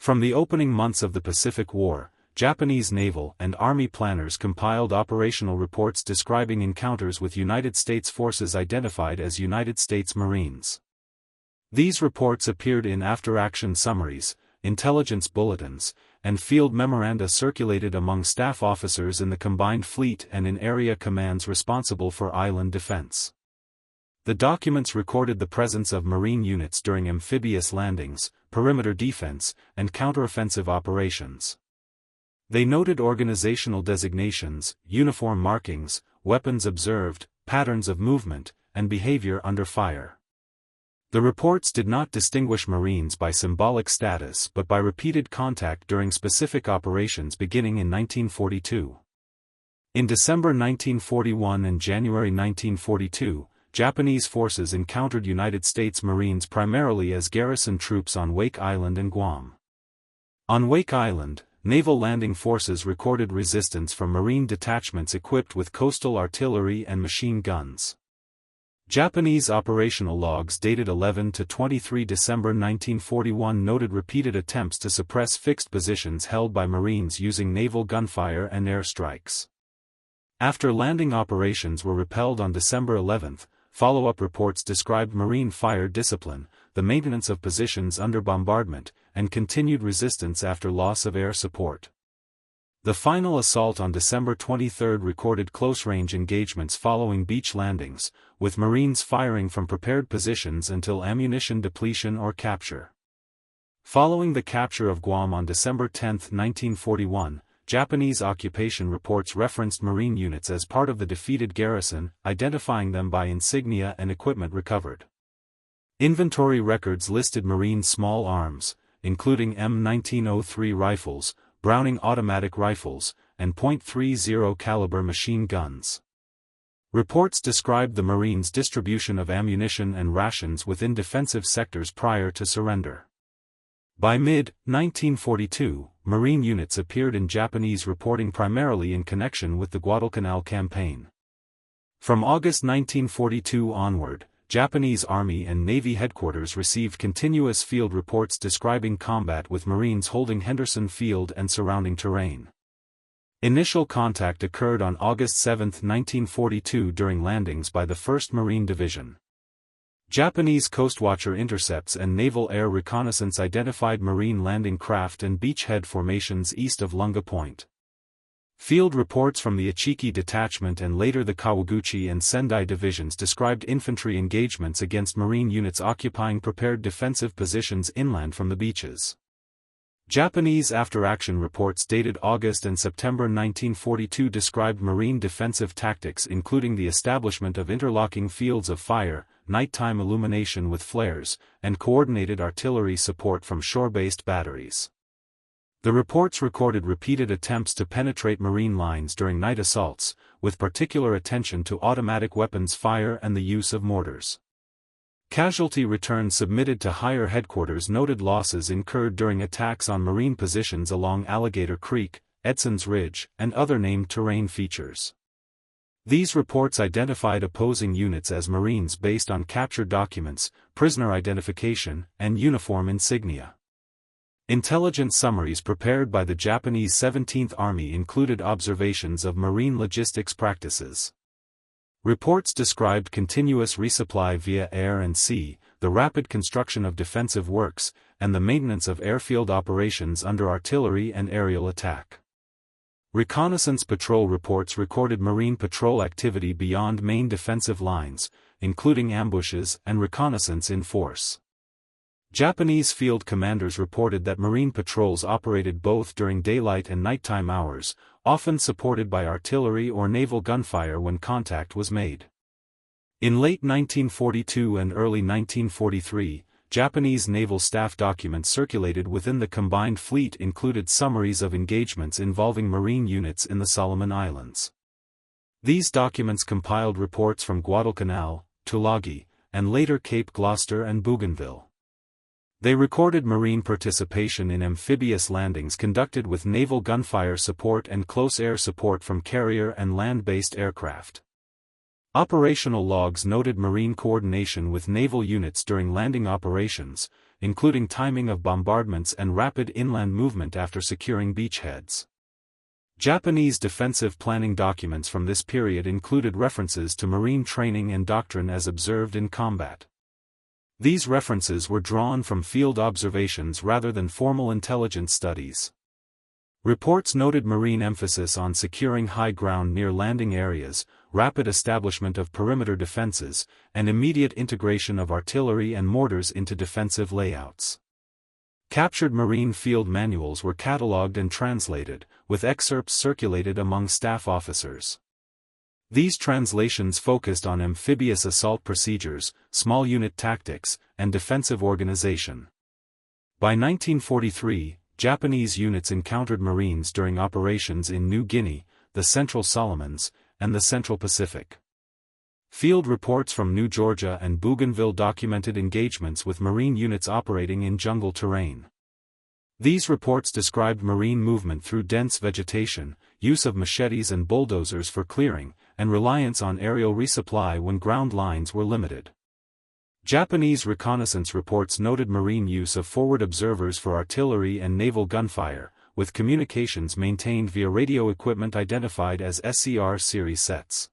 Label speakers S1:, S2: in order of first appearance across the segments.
S1: From the opening months of the Pacific War, Japanese naval and army planners compiled operational reports describing encounters with United States forces identified as United States Marines. These reports appeared in after-action summaries, intelligence bulletins, and field memoranda circulated among staff officers in the combined fleet and in area commands responsible for island defense. The documents recorded the presence of Marine units during amphibious landings, perimeter defense, and counteroffensive operations. They noted organizational designations, uniform markings, weapons observed, patterns of movement, and behavior under fire. The reports did not distinguish Marines by symbolic status but by repeated contact during specific operations beginning in 1942. In December 1941 and January 1942, Japanese forces encountered United States Marines primarily as garrison troops on Wake Island and Guam. On Wake Island, naval landing forces recorded resistance from Marine detachments equipped with coastal artillery and machine guns. Japanese operational logs dated 11 to 23 December 1941 noted repeated attempts to suppress fixed positions held by Marines using naval gunfire and airstrikes. After landing operations were repelled on December 11, follow-up reports described Marine fire discipline, the maintenance of positions under bombardment, and continued resistance after loss of air support. The final assault on December 23 recorded close-range engagements following beach landings, with Marines firing from prepared positions until ammunition depletion or capture. Following the capture of Guam on December 10, 1941, Japanese occupation reports referenced Marine units as part of the defeated garrison, identifying them by insignia and equipment recovered. Inventory records listed Marine small arms, including M1903 rifles, Browning automatic rifles, and .30 caliber machine guns. Reports described the Marines' distribution of ammunition and rations within defensive sectors prior to surrender. By mid-1942, Marine units appeared in Japanese reporting primarily in connection with the Guadalcanal campaign. From August 1942 onward, Japanese Army and Navy headquarters received continuous field reports describing combat with Marines holding Henderson Field and surrounding terrain. Initial contact occurred on August 7, 1942 during landings by the 1st Marine Division. Japanese coastwatcher intercepts and naval air reconnaissance identified Marine landing craft and beachhead formations east of Lunga Point. Field reports from the Ichiki Detachment and later the Kawaguchi and Sendai divisions described infantry engagements against Marine units occupying prepared defensive positions inland from the beaches. Japanese after-action reports dated August and September 1942 described Marine defensive tactics including the establishment of interlocking fields of fire, nighttime illumination with flares, and coordinated artillery support from shore-based batteries. The reports recorded repeated attempts to penetrate Marine lines during night assaults, with particular attention to automatic weapons fire and the use of mortars. Casualty returns submitted to higher headquarters noted losses incurred during attacks on Marine positions along Alligator Creek, Edson's Ridge, and other named terrain features. These reports identified opposing units as Marines based on captured documents, prisoner identification, and uniform insignia. Intelligence summaries prepared by the Japanese 17th Army included observations of Marine logistics practices. Reports described continuous resupply via air and sea, the rapid construction of defensive works, and the maintenance of airfield operations under artillery and aerial attack. Reconnaissance patrol reports recorded Marine patrol activity beyond main defensive lines, including ambushes and reconnaissance in force. Japanese field commanders reported that Marine patrols operated both during daylight and nighttime hours, often supported by artillery or naval gunfire when contact was made. In late 1942 and early 1943, Japanese naval staff documents circulated within the combined fleet included summaries of engagements involving Marine units in the Solomon Islands. These documents compiled reports from Guadalcanal, Tulagi, and later Cape Gloucester and Bougainville. They recorded Marine participation in amphibious landings conducted with naval gunfire support and close air support from carrier and land-based aircraft. Operational logs noted Marine coordination with naval units during landing operations, including timing of bombardments and rapid inland movement after securing beachheads. Japanese defensive planning documents from this period included references to marine training and doctrine as observed in combat. These references were drawn from field observations rather than formal intelligence studies. Reports noted Marine emphasis on securing high ground near landing areas, rapid establishment of perimeter defenses, and immediate integration of artillery and mortars into defensive layouts. Captured Marine field manuals were catalogued and translated, with excerpts circulated among staff officers. These translations focused on amphibious assault procedures, small unit tactics, and defensive organization. By 1943, Japanese units encountered Marines during operations in New Guinea, the Central Solomons, and the Central Pacific. Field reports from New Georgia and Bougainville documented engagements with Marine units operating in jungle terrain. These reports described Marine movement through dense vegetation, use of machetes and bulldozers for clearing, and reliance on aerial resupply when ground lines were limited. Japanese reconnaissance reports noted Marine use of forward observers for artillery and naval gunfire, with communications maintained via radio equipment identified as SCR series sets.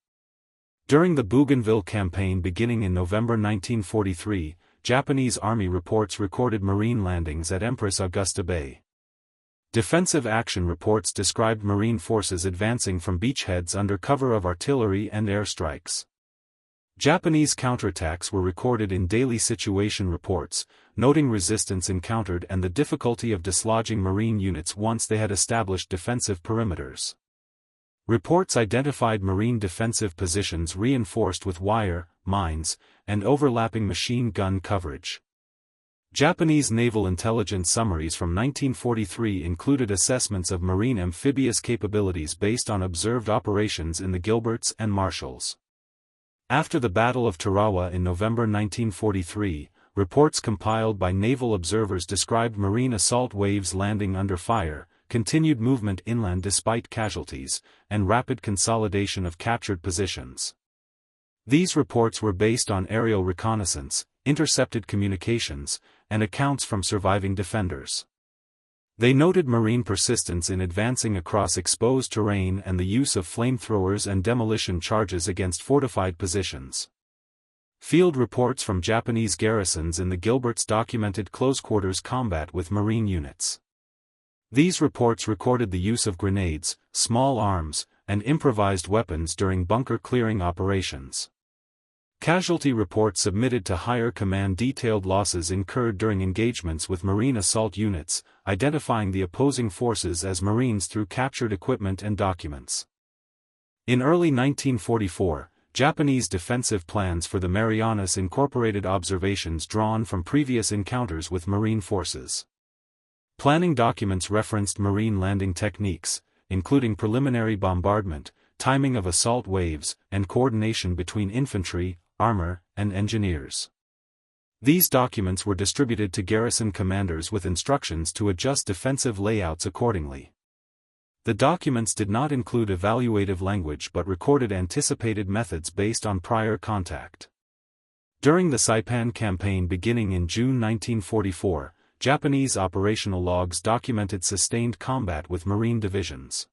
S1: During the Bougainville campaign beginning in November 1943, Japanese Army reports recorded Marine landings at Empress Augusta Bay. Defensive action reports described Marine forces advancing from beachheads under cover of artillery and airstrikes. Japanese counterattacks were recorded in daily situation reports, noting resistance encountered and the difficulty of dislodging Marine units once they had established defensive perimeters. Reports identified Marine defensive positions reinforced with wire, mines, and overlapping machine gun coverage. Japanese naval intelligence summaries from 1943 included assessments of Marine amphibious capabilities based on observed operations in the Gilberts and Marshalls. After the Battle of Tarawa in November 1943, reports compiled by naval observers described Marine assault waves landing under fire, continued movement inland despite casualties, and rapid consolidation of captured positions. These reports were based on aerial reconnaissance, intercepted communications, and accounts from surviving defenders. They noted Marine persistence in advancing across exposed terrain and the use of flamethrowers and demolition charges against fortified positions. Field reports from Japanese garrisons in the Gilberts documented close-quarters combat with Marine units. These reports recorded the use of grenades, small arms, and improvised weapons during bunker clearing operations. Casualty reports submitted to higher command detailed losses incurred during engagements with Marine assault units, identifying the opposing forces as Marines through captured equipment and documents. In early 1944, Japanese defensive plans for the Marianas incorporated observations drawn from previous encounters with Marine forces. Planning documents referenced Marine landing techniques, including preliminary bombardment, timing of assault waves, and coordination between infantry, armor, and engineers. These documents were distributed to garrison commanders with instructions to adjust defensive layouts accordingly. The documents did not include evaluative language but recorded anticipated methods based on prior contact. During the Saipan campaign beginning in June 1944, Japanese operational logs documented sustained combat with Marine divisions.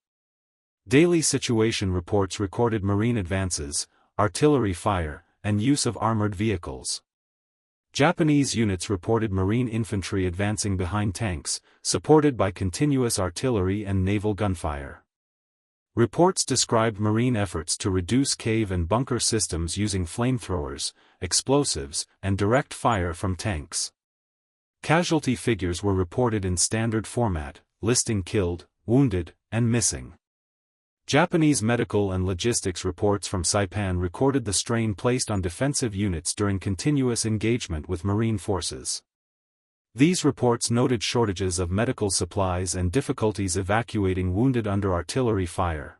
S1: Daily situation reports recorded Marine advances, artillery fire, and use of armored vehicles. Japanese units reported Marine infantry advancing behind tanks, supported by continuous artillery and naval gunfire. Reports described Marine efforts to reduce cave and bunker systems using flamethrowers, explosives, and direct fire from tanks. Casualty figures were reported in standard format, listing killed, wounded, and missing. Japanese medical and logistics reports from Saipan recorded the strain placed on defensive units during continuous engagement with Marine forces. These reports noted shortages of medical supplies and difficulties evacuating wounded under artillery fire.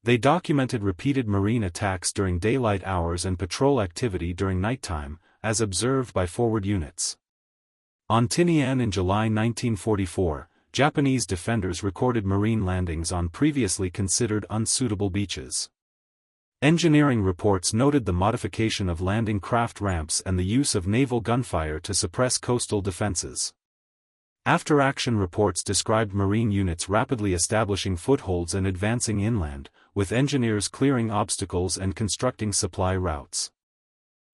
S1: They documented repeated Marine attacks during daylight hours and patrol activity during nighttime, as observed by forward units. On Tinian in July 1944, Japanese defenders recorded Marine landings on previously considered unsuitable beaches. Engineering reports noted the modification of landing craft ramps and the use of naval gunfire to suppress coastal defenses. After-action reports described Marine units rapidly establishing footholds and advancing inland, with engineers clearing obstacles and constructing supply routes.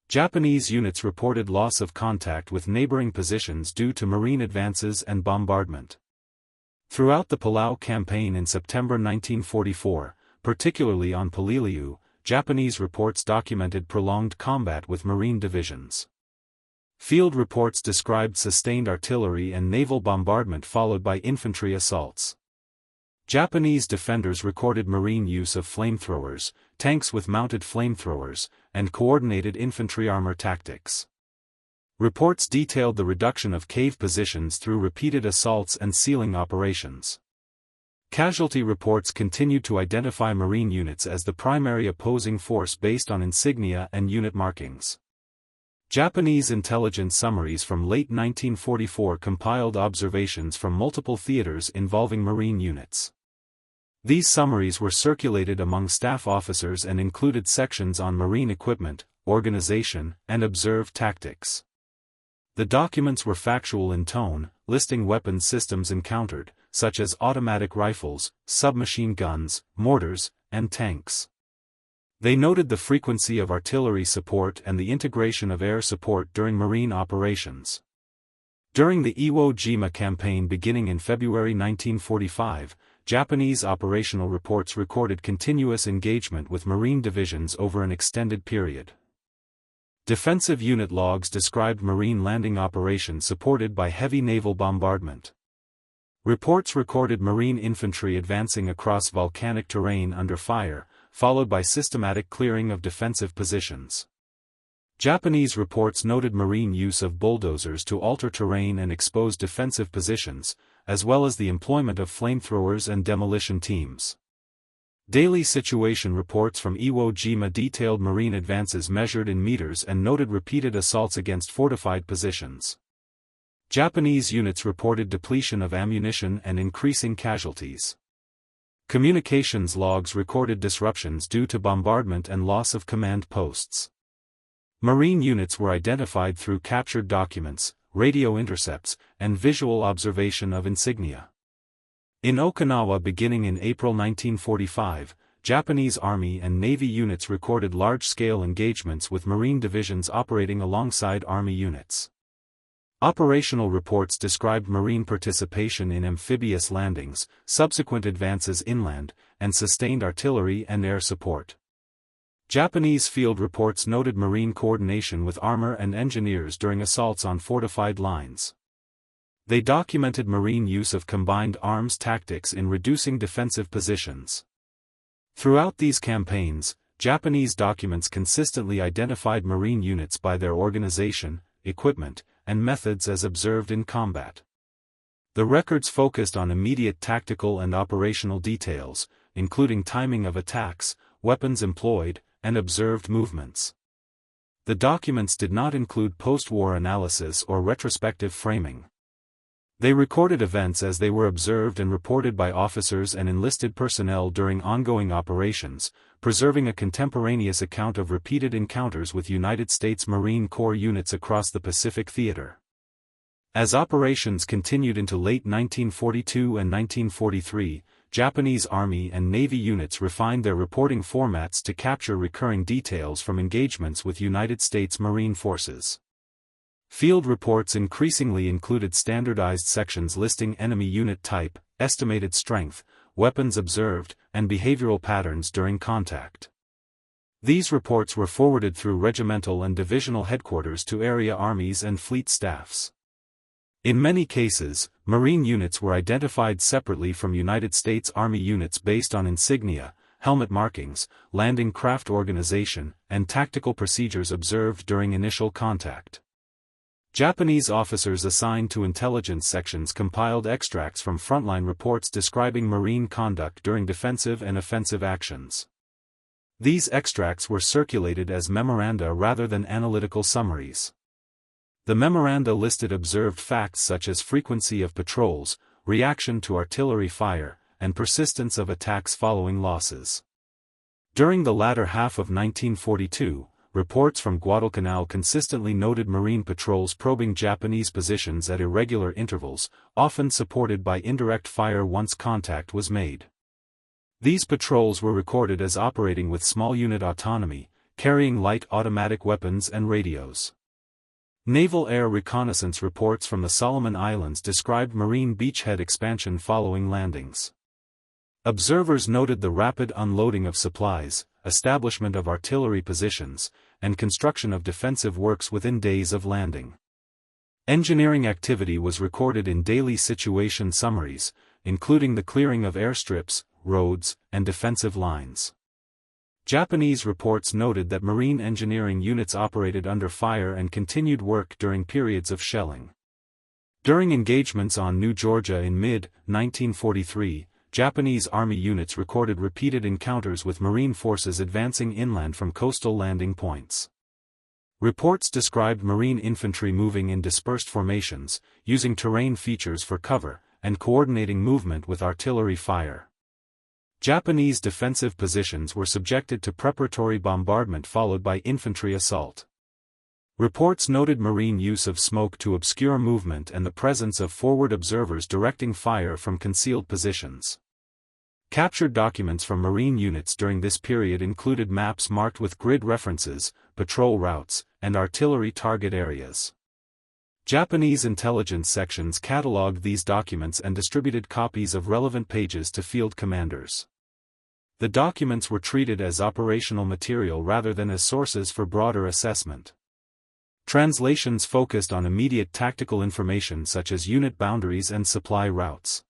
S1: Japanese units reported loss of contact with neighboring positions due to Marine advances and bombardment. Throughout the Palau campaign in September 1944, particularly on Peleliu, Japanese reports documented prolonged combat with Marine divisions. Field reports described sustained artillery and naval bombardment followed by infantry assaults. Japanese defenders recorded Marine use of flamethrowers, tanks with mounted flamethrowers, and coordinated infantry armor tactics. Reports detailed the reduction of cave positions through repeated assaults and sealing operations. Casualty reports continued to identify Marine units as the primary opposing force based on insignia and unit markings. Japanese intelligence summaries from late 1944 compiled observations from multiple theaters involving Marine units. These summaries were circulated among staff officers and included sections on Marine equipment, organization, and observed tactics. The documents were factual in tone, listing weapons systems encountered, such as automatic rifles, submachine guns, mortars, and tanks. They noted the frequency of artillery support and the integration of air support during Marine operations. During the Iwo Jima campaign beginning in February 1945, Japanese operational reports recorded continuous engagement with Marine divisions over an extended period. Defensive unit logs described Marine landing operations supported by heavy naval bombardment. Reports recorded Marine infantry advancing across volcanic terrain under fire, followed by systematic clearing of defensive positions. Japanese reports noted Marine use of bulldozers to alter terrain and expose defensive positions, as well as the employment of flamethrowers and demolition teams. Daily situation reports from Iwo Jima detailed Marine advances measured in meters and noted repeated assaults against fortified positions. Japanese units reported depletion of ammunition and increasing casualties. Communications logs recorded disruptions due to bombardment and loss of command posts. Marine units were identified through captured documents, radio intercepts, and visual observation of insignia. In Okinawa beginning in April 1945, Japanese Army and Navy units recorded large-scale engagements with Marine divisions operating alongside Army units. Operational reports described Marine participation in amphibious landings, subsequent advances inland, and sustained artillery and air support. Japanese field reports noted Marine coordination with armor and engineers during assaults on fortified lines. They documented Marine use of combined arms tactics in reducing defensive positions. Throughout these campaigns, Japanese documents consistently identified Marine units by their organization, equipment, and methods as observed in combat. The records focused on immediate tactical and operational details, including timing of attacks, weapons employed, and observed movements. The documents did not include post-war analysis or retrospective framing. They recorded events as they were observed and reported by officers and enlisted personnel during ongoing operations, preserving a contemporaneous account of repeated encounters with United States Marine Corps units across the Pacific Theater. As operations continued into late 1942 and 1943, Japanese Army and Navy units refined their reporting formats to capture recurring details from engagements with United States Marine forces. Field reports increasingly included standardized sections listing enemy unit type, estimated strength, weapons observed, and behavioral patterns during contact. These reports were forwarded through regimental and divisional headquarters to area armies and fleet staffs. In many cases, Marine units were identified separately from United States Army units based on insignia, helmet markings, landing craft organization, and tactical procedures observed during initial contact. Japanese officers assigned to intelligence sections compiled extracts from frontline reports describing Marine conduct during defensive and offensive actions. These extracts were circulated as memoranda rather than analytical summaries. The memoranda listed observed facts such as frequency of patrols, reaction to artillery fire, and persistence of attacks following losses. During the latter half of 1942, reports from Guadalcanal consistently noted Marine patrols probing Japanese positions at irregular intervals, often supported by indirect fire once contact was made. These patrols were recorded as operating with small unit autonomy, carrying light automatic weapons and radios. Naval air reconnaissance reports from the Solomon Islands described Marine beachhead expansion following landings. Observers noted the rapid unloading of supplies, establishment of artillery positions, and construction of defensive works within days of landing. Engineering activity was recorded in daily situation summaries, including the clearing of airstrips, roads, and defensive lines. Japanese reports noted that Marine engineering units operated under fire and continued work during periods of shelling. During engagements on New Georgia in mid-1943, Japanese Army units recorded repeated encounters with Marine forces advancing inland from coastal landing points. Reports described Marine infantry moving in dispersed formations, using terrain features for cover, and coordinating movement with artillery fire. Japanese defensive positions were subjected to preparatory bombardment followed by infantry assault. Reports noted Marine use of smoke to obscure movement and the presence of forward observers directing fire from concealed positions. Captured documents from Marine units during this period included maps marked with grid references, patrol routes, and artillery target areas. Japanese intelligence sections catalogued these documents and distributed copies of relevant pages to field commanders. The documents were treated as operational material rather than as sources for broader assessment. Translations focused on immediate tactical information such as unit boundaries and supply routes.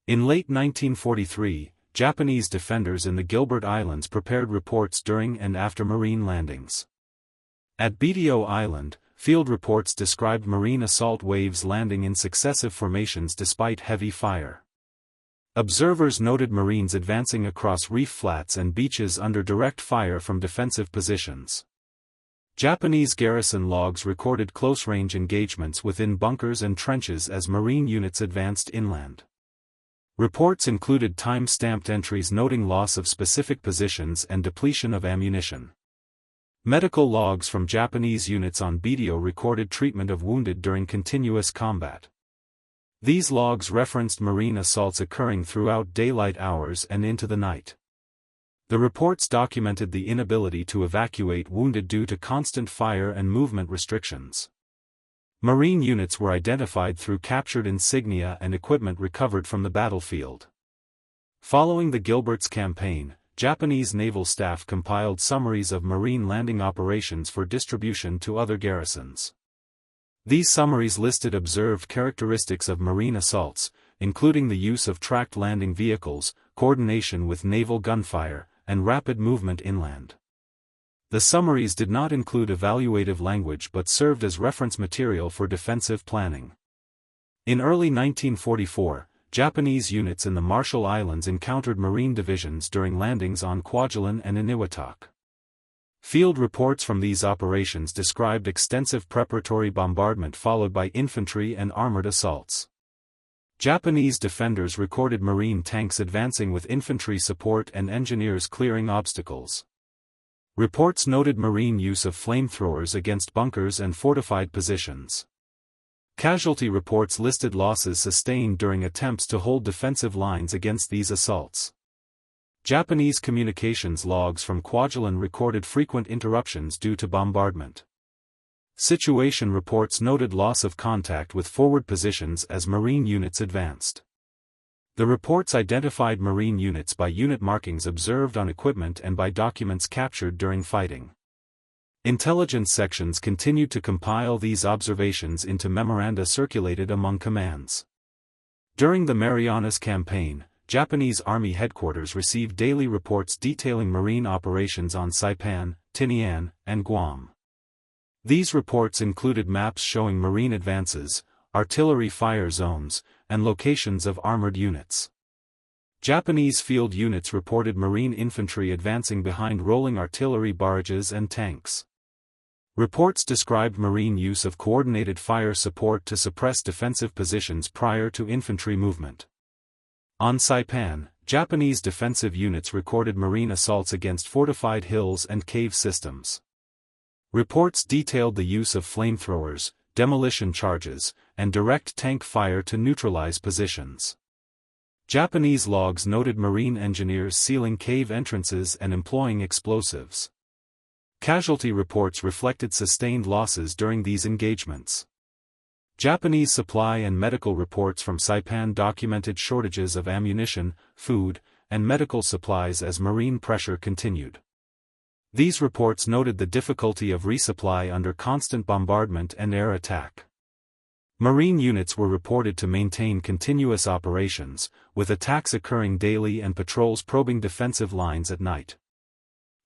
S1: In late 1943, Japanese defenders in the Gilbert Islands prepared reports during and after Marine landings. At Bedio Island, field reports described Marine assault waves landing in successive formations despite heavy fire. Observers noted Marines advancing across reef flats and beaches under direct fire from defensive positions. Japanese garrison logs recorded close-range engagements within bunkers and trenches as Marine units advanced inland. Reports included time-stamped entries noting loss of specific positions and depletion of ammunition. Medical logs from Japanese units on Bedio recorded treatment of wounded during continuous combat. These logs referenced Marine assaults occurring throughout daylight hours and into the night. The reports documented the inability to evacuate wounded due to constant fire and movement restrictions. Marine units were identified through captured insignia and equipment recovered from the battlefield. Following the Gilbert's campaign, Japanese naval staff compiled summaries of Marine landing operations for distribution to other garrisons. These summaries listed observed characteristics of Marine assaults, including the use of tracked landing vehicles, coordination with naval gunfire, and rapid movement inland. The summaries did not include evaluative language but served as reference material for defensive planning. In early 1944, Japanese units in the Marshall Islands encountered Marine divisions during landings on Kwajalein and Eniwetok. Field reports from these operations described extensive preparatory bombardment followed by infantry and armored assaults. Japanese defenders recorded Marine tanks advancing with infantry support and engineers clearing obstacles. Reports noted Marine use of flamethrowers against bunkers and fortified positions. Casualty reports listed losses sustained during attempts to hold defensive lines against these assaults. Japanese communications logs from Kwajalein recorded frequent interruptions due to bombardment. Situation reports noted loss of contact with forward positions as Marine units advanced. The reports identified Marine units by unit markings observed on equipment and by documents captured during fighting. Intelligence sections continued to compile these observations into memoranda circulated among commands. During the Marianas Campaign, Japanese Army headquarters received daily reports detailing Marine operations on Saipan, Tinian, and Guam. These reports included maps showing Marine advances, artillery fire zones, and locations of armored units. Japanese field units reported Marine infantry advancing behind rolling artillery barrages and tanks. Reports described Marine use of coordinated fire support to suppress defensive positions prior to infantry movement. On Saipan, Japanese defensive units recorded marine assaults against fortified hills and cave systems. Reports detailed the use of flamethrowers, demolition charges, and direct tank fire to neutralize positions. Japanese logs noted marine engineers sealing cave entrances and employing explosives. Casualty reports reflected sustained losses during these engagements. Japanese supply and medical reports from Saipan documented shortages of ammunition, food, and medical supplies as marine pressure continued. These reports noted the difficulty of resupply under constant bombardment and air attack. Marine units were reported to maintain continuous operations, with attacks occurring daily and patrols probing defensive lines at night.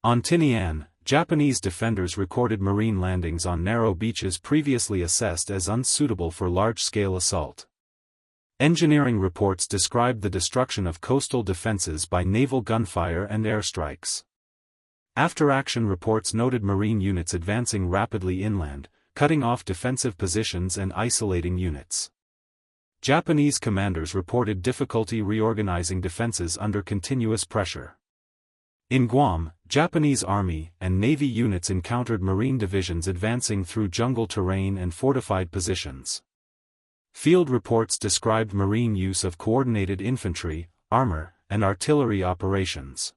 S1: On Tinian, Japanese defenders recorded marine landings on narrow beaches previously assessed as unsuitable for large-scale assault. Engineering reports described the destruction of coastal defenses by naval gunfire and airstrikes. After-action reports noted marine units advancing rapidly inland, cutting off defensive positions and isolating units. Japanese commanders reported difficulty reorganizing defenses under continuous pressure. In Guam, Japanese Army and Navy units encountered marine divisions advancing through jungle terrain and fortified positions. Field reports described marine use of coordinated infantry, armor, and artillery operations.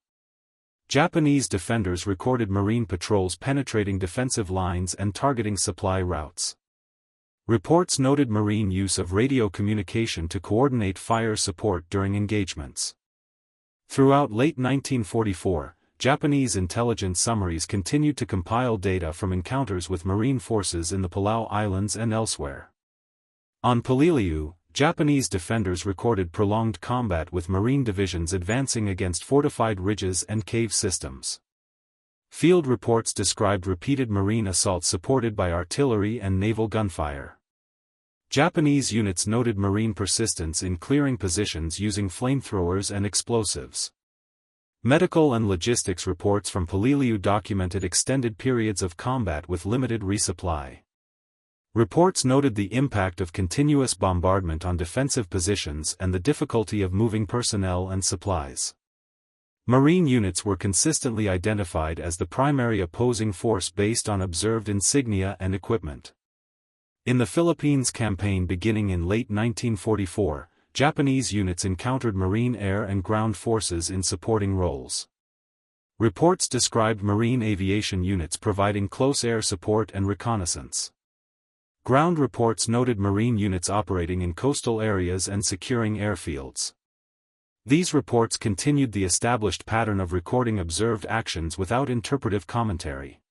S1: Japanese defenders recorded marine patrols penetrating defensive lines and targeting supply routes. Reports noted marine use of radio communication to coordinate fire support during engagements. Throughout late 1944, Japanese intelligence summaries continued to compile data from encounters with marine forces in the Palau Islands and elsewhere. On Peleliu, Japanese defenders recorded prolonged combat with marine divisions advancing against fortified ridges and cave systems. Field reports described repeated marine assaults supported by artillery and naval gunfire. Japanese units noted marine persistence in clearing positions using flamethrowers and explosives. Medical and logistics reports from Peleliu documented extended periods of combat with limited resupply. Reports noted the impact of continuous bombardment on defensive positions and the difficulty of moving personnel and supplies. Marine units were consistently identified as the primary opposing force based on observed insignia and equipment. In the Philippines campaign beginning in late 1944, Japanese units encountered marine air and ground forces in supporting roles. Reports described marine aviation units providing close air support and reconnaissance. Ground reports noted marine units operating in coastal areas and securing airfields. These reports continued the established pattern of recording observed actions without interpretive commentary.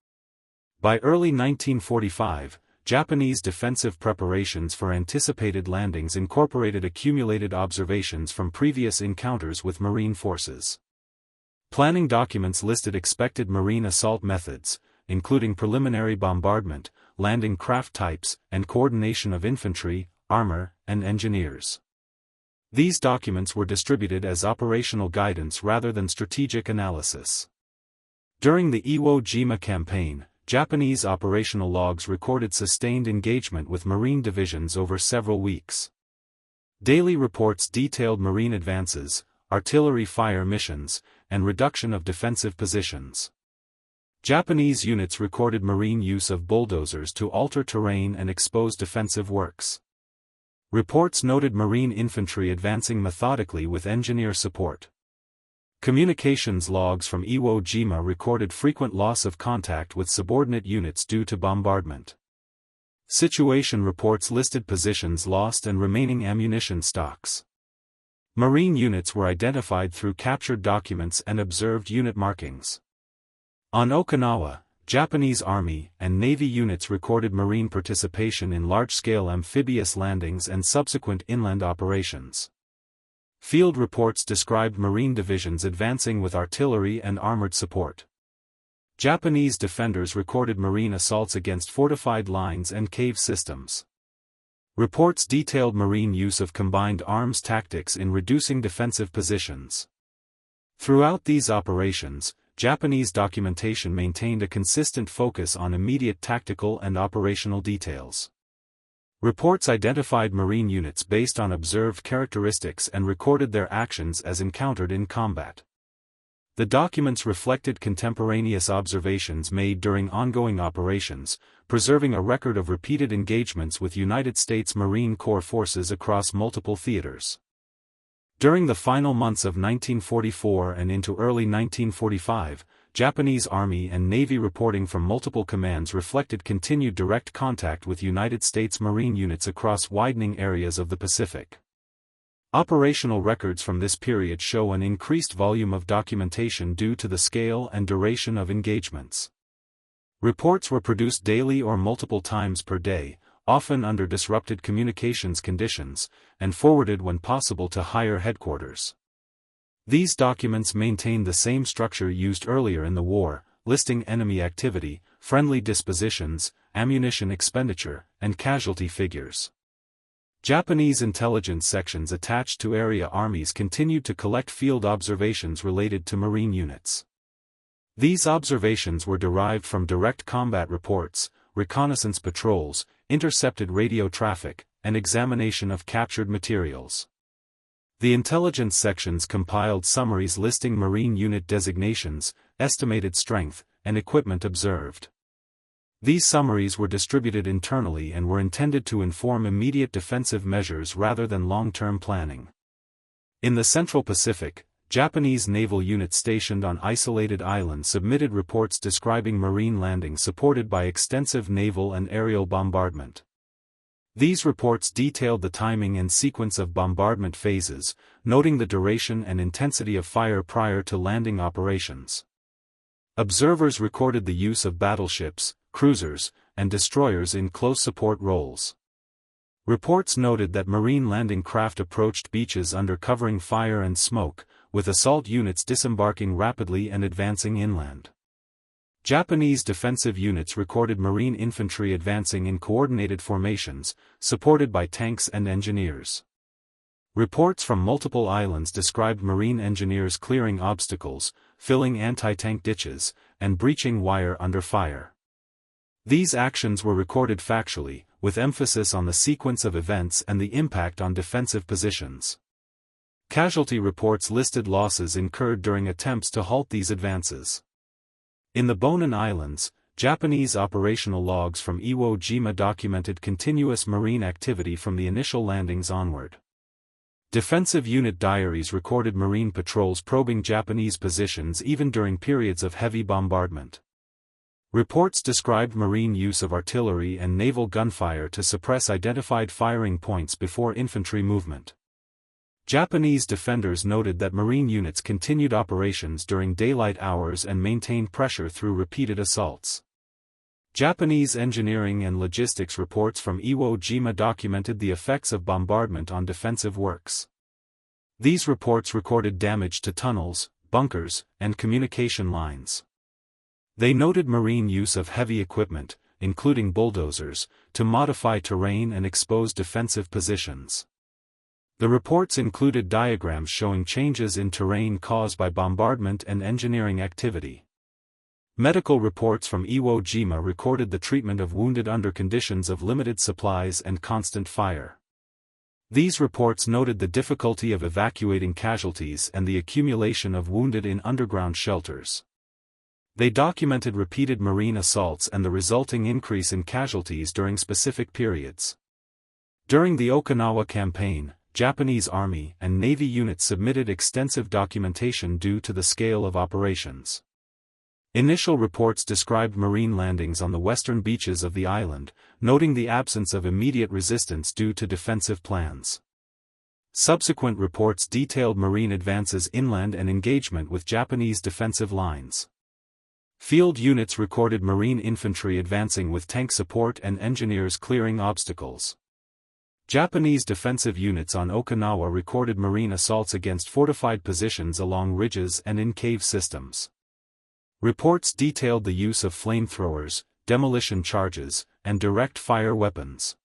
S1: By early 1945, Japanese defensive preparations for anticipated landings incorporated accumulated observations from previous encounters with marine forces. Planning documents listed expected marine assault methods, including preliminary bombardment, landing craft types, and coordination of infantry, armor, and engineers. These documents were distributed as operational guidance rather than strategic analysis. During the Iwo Jima campaign, Japanese operational logs recorded sustained engagement with marine divisions over several weeks. Daily reports detailed marine advances, artillery fire missions, and reduction of defensive positions. Japanese units recorded marine use of bulldozers to alter terrain and expose defensive works. Reports noted marine infantry advancing methodically with engineer support. Communications logs from Iwo Jima recorded frequent loss of contact with subordinate units due to bombardment. Situation reports listed positions lost and remaining ammunition stocks. Marine units were identified through captured documents and observed unit markings. On Okinawa, Japanese Army and Navy units recorded marine participation in large-scale amphibious landings and subsequent inland operations. Field reports described marine divisions advancing with artillery and armored support. Japanese defenders recorded marine assaults against fortified lines and cave systems. Reports detailed marine use of combined arms tactics in reducing defensive positions. Throughout these operations, Japanese documentation maintained a consistent focus on immediate tactical and operational details. Reports identified Marine units based on observed characteristics and recorded their actions as encountered in combat. The documents reflected contemporaneous observations made during ongoing operations, preserving a record of repeated engagements with United States Marine Corps forces across multiple theaters. During the final months of 1944 and into early 1945, Japanese Army and Navy reporting from multiple commands reflected continued direct contact with United States Marine units across widening areas of the Pacific. Operational records from this period show an increased volume of documentation due to the scale and duration of engagements. Reports were produced daily or multiple times per day, often under disrupted communications conditions, and forwarded when possible to higher headquarters. These documents maintained the same structure used earlier in the war, listing enemy activity, friendly dispositions, ammunition expenditure, and casualty figures. Japanese intelligence sections attached to area armies continued to collect field observations related to Marine units. These observations were derived from direct combat reports, reconnaissance patrols, intercepted radio traffic, and examination of captured materials. The intelligence sections compiled summaries listing Marine unit designations, estimated strength, and equipment observed. These summaries were distributed internally and were intended to inform immediate defensive measures rather than long-term planning. In the Central Pacific, Japanese naval units stationed on isolated islands submitted reports describing Marine landings supported by extensive naval and aerial bombardment. These reports detailed the timing and sequence of bombardment phases, noting the duration and intensity of fire prior to landing operations. Observers recorded the use of battleships, cruisers, and destroyers in close support roles. Reports noted that Marine landing craft approached beaches under covering fire and smoke, with assault units disembarking rapidly and advancing inland. Japanese defensive units recorded Marine infantry advancing in coordinated formations, supported by tanks and engineers. Reports from multiple islands described Marine engineers clearing obstacles, filling anti-tank ditches, and breaching wire under fire. These actions were recorded factually, with emphasis on the sequence of events and the impact on defensive positions. Casualty reports listed losses incurred during attempts to halt these advances. In the Bonin Islands, Japanese operational logs from Iwo Jima documented continuous Marine activity from the initial landings onward. Defensive unit diaries recorded Marine patrols probing Japanese positions even during periods of heavy bombardment. Reports described Marine use of artillery and naval gunfire to suppress identified firing points before infantry movement. Japanese defenders noted that Marine units continued operations during daylight hours and maintained pressure through repeated assaults. Japanese engineering and logistics reports from Iwo Jima documented the effects of bombardment on defensive works. These reports recorded damage to tunnels, bunkers, and communication lines. They noted Marine use of heavy equipment, including bulldozers, to modify terrain and expose defensive positions. The reports included diagrams showing changes in terrain caused by bombardment and engineering activity. Medical reports from Iwo Jima recorded the treatment of wounded under conditions of limited supplies and constant fire. These reports noted the difficulty of evacuating casualties and the accumulation of wounded in underground shelters. They documented repeated Marine assaults and the resulting increase in casualties during specific periods. During the Okinawa campaign, Japanese Army and Navy units submitted extensive documentation due to the scale of operations. Initial reports described Marine landings on the western beaches of the island, noting the absence of immediate resistance due to defensive plans. Subsequent reports detailed Marine advances inland and engagement with Japanese defensive lines. Field units recorded Marine infantry advancing with tank support and engineers clearing obstacles. Japanese defensive units on Okinawa recorded Marine assaults against fortified positions along ridges and in cave systems. Reports detailed the use of flamethrowers, demolition charges, and direct fire weapons.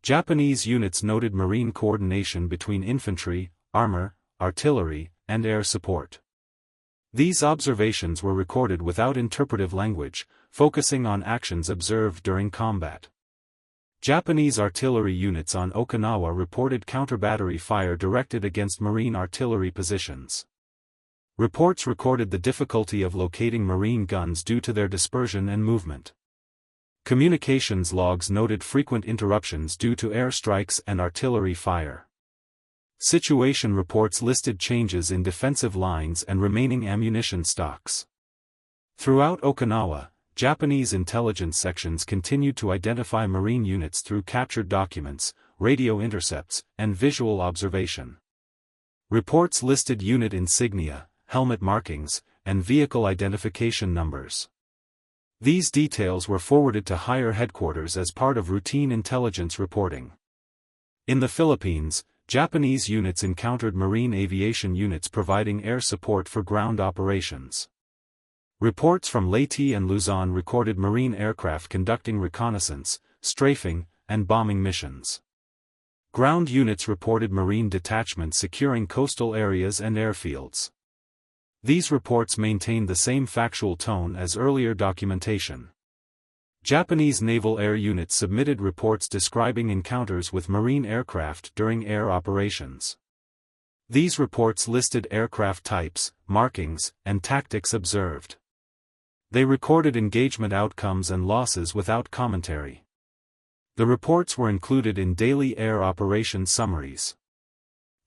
S1: Japanese units noted Marine coordination between infantry, armor, artillery, and air support. These observations were recorded without interpretive language, focusing on actions observed during combat. Japanese artillery units on Okinawa reported counter-battery fire directed against Marine artillery positions. Reports recorded the difficulty of locating Marine guns due to their dispersion and movement. Communications logs noted frequent interruptions due to airstrikes and artillery fire. Situation reports listed changes in defensive lines and remaining ammunition stocks. Throughout Okinawa, Japanese intelligence sections continued to identify Marine units through captured documents, radio intercepts, and visual observation. Reports listed unit insignia, helmet markings, and vehicle identification numbers. These details were forwarded to higher headquarters as part of routine intelligence reporting. In the Philippines, Japanese units encountered Marine aviation units providing air support for ground operations. Reports from Leyte and Luzon recorded Marine aircraft conducting reconnaissance, strafing, and bombing missions. Ground units reported Marine detachments securing coastal areas and airfields. These reports maintained the same factual tone as earlier documentation. Japanese naval air units submitted reports describing encounters with Marine aircraft during air operations. These reports listed aircraft types, markings, and tactics observed. They recorded engagement outcomes and losses without commentary. The reports were included in daily air operations summaries.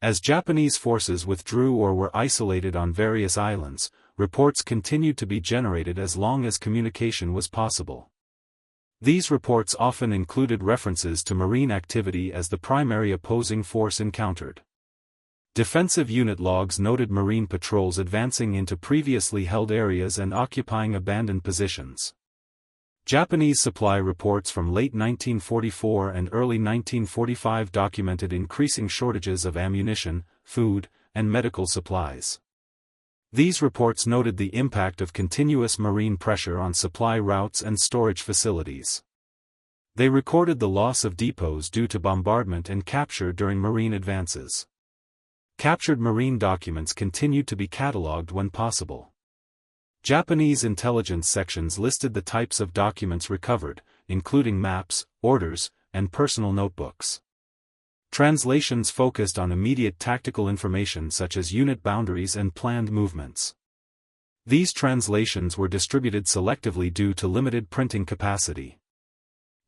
S1: As Japanese forces withdrew or were isolated on various islands, reports continued to be generated as long as communication was possible. These reports often included references to Marine activity as the primary opposing force encountered. Defensive unit logs noted Marine patrols advancing into previously held areas and occupying abandoned positions. Japanese supply reports from late 1944 and early 1945 documented increasing shortages of ammunition, food, and medical supplies. These reports noted the impact of continuous Marine pressure on supply routes and storage facilities. They recorded the loss of depots due to bombardment and capture during Marine advances. Captured Marine documents continued to be catalogued when possible. Japanese intelligence sections listed the types of documents recovered, including maps, orders, and personal notebooks. Translations focused on immediate tactical information such as unit boundaries and planned movements. These translations were distributed selectively due to limited printing capacity.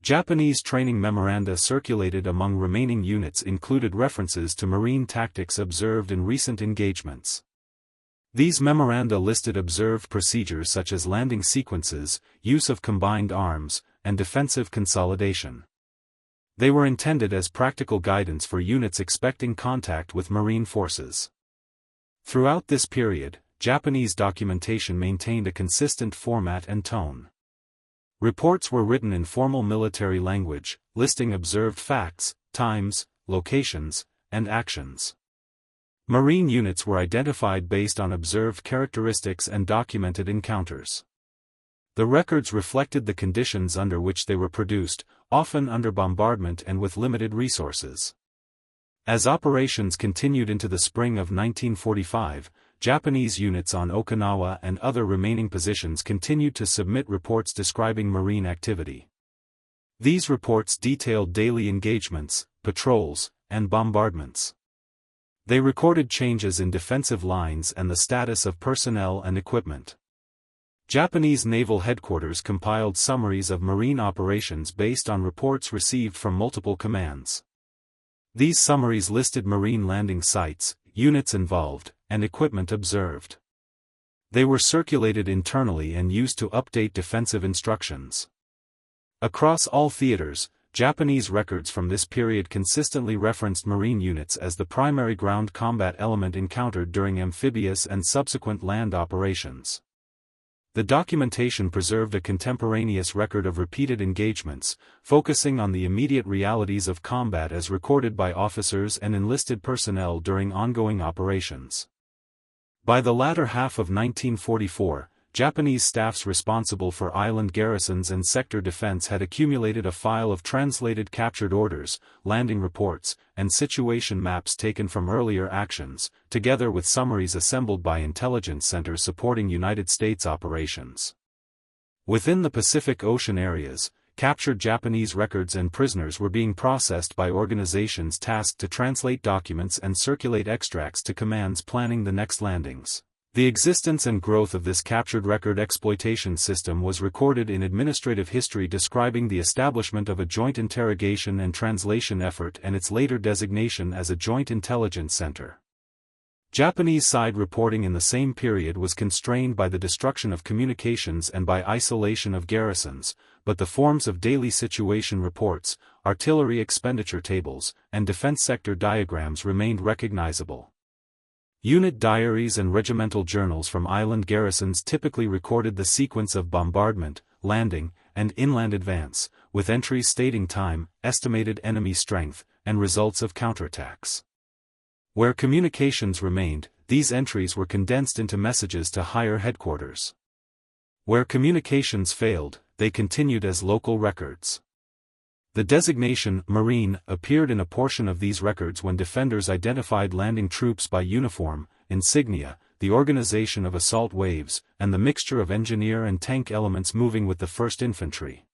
S1: Japanese training memoranda circulated among remaining units included references to Marine tactics observed in recent engagements. These memoranda listed observed procedures such as landing sequences, use of combined arms, and defensive consolidation. They were intended as practical guidance for units expecting contact with Marine forces. Throughout this period, Japanese documentation maintained a consistent format and tone. Reports were written in formal military language, listing observed facts, times, locations, and actions. Marine units were identified based on observed characteristics and documented encounters. The records reflected the conditions under which they were produced, often under bombardment and with limited resources. As operations continued into the spring of 1945, Japanese units on Okinawa and other remaining positions continued to submit reports describing Marine activity. These reports detailed daily engagements, patrols, and bombardments. They recorded changes in defensive lines and the status of personnel and equipment. Japanese naval headquarters compiled summaries of Marine operations based on reports received from multiple commands. These summaries listed Marine landing sites, units involved, and equipment observed. They were circulated internally and used to update defensive instructions. Across all theaters, Japanese records from this period consistently referenced Marine units as the primary ground combat element encountered during amphibious and subsequent land operations. The documentation preserved a contemporaneous record of repeated engagements, focusing on the immediate realities of combat as recorded by officers and enlisted personnel during ongoing operations. By the latter half of 1944, Japanese staffs responsible for island garrisons and sector defense had accumulated a file of translated captured orders, landing reports, and situation maps taken from earlier actions, together with summaries assembled by intelligence centers supporting United States operations. Within the Pacific Ocean areas, captured Japanese records and prisoners were being processed by organizations tasked to translate documents and circulate extracts to commands planning the next landings. The existence and growth of this captured record exploitation system was recorded in administrative history describing the establishment of a joint interrogation and translation effort and its later designation as a joint intelligence center. Japanese side reporting in the same period was constrained by the destruction of communications and by isolation of garrisons, but the forms of daily situation reports, artillery expenditure tables, and defense sector diagrams remained recognizable. Unit diaries and regimental journals from island garrisons typically recorded the sequence of bombardment, landing, and inland advance, with entries stating time, estimated enemy strength, and results of counterattacks. Where communications remained, these entries were condensed into messages to higher headquarters. Where communications failed, they continued as local records. The designation Marine appeared in a portion of these records when defenders identified landing troops by uniform, insignia, the organization of assault waves, and the mixture of engineer and tank elements moving with the 1st Infantry.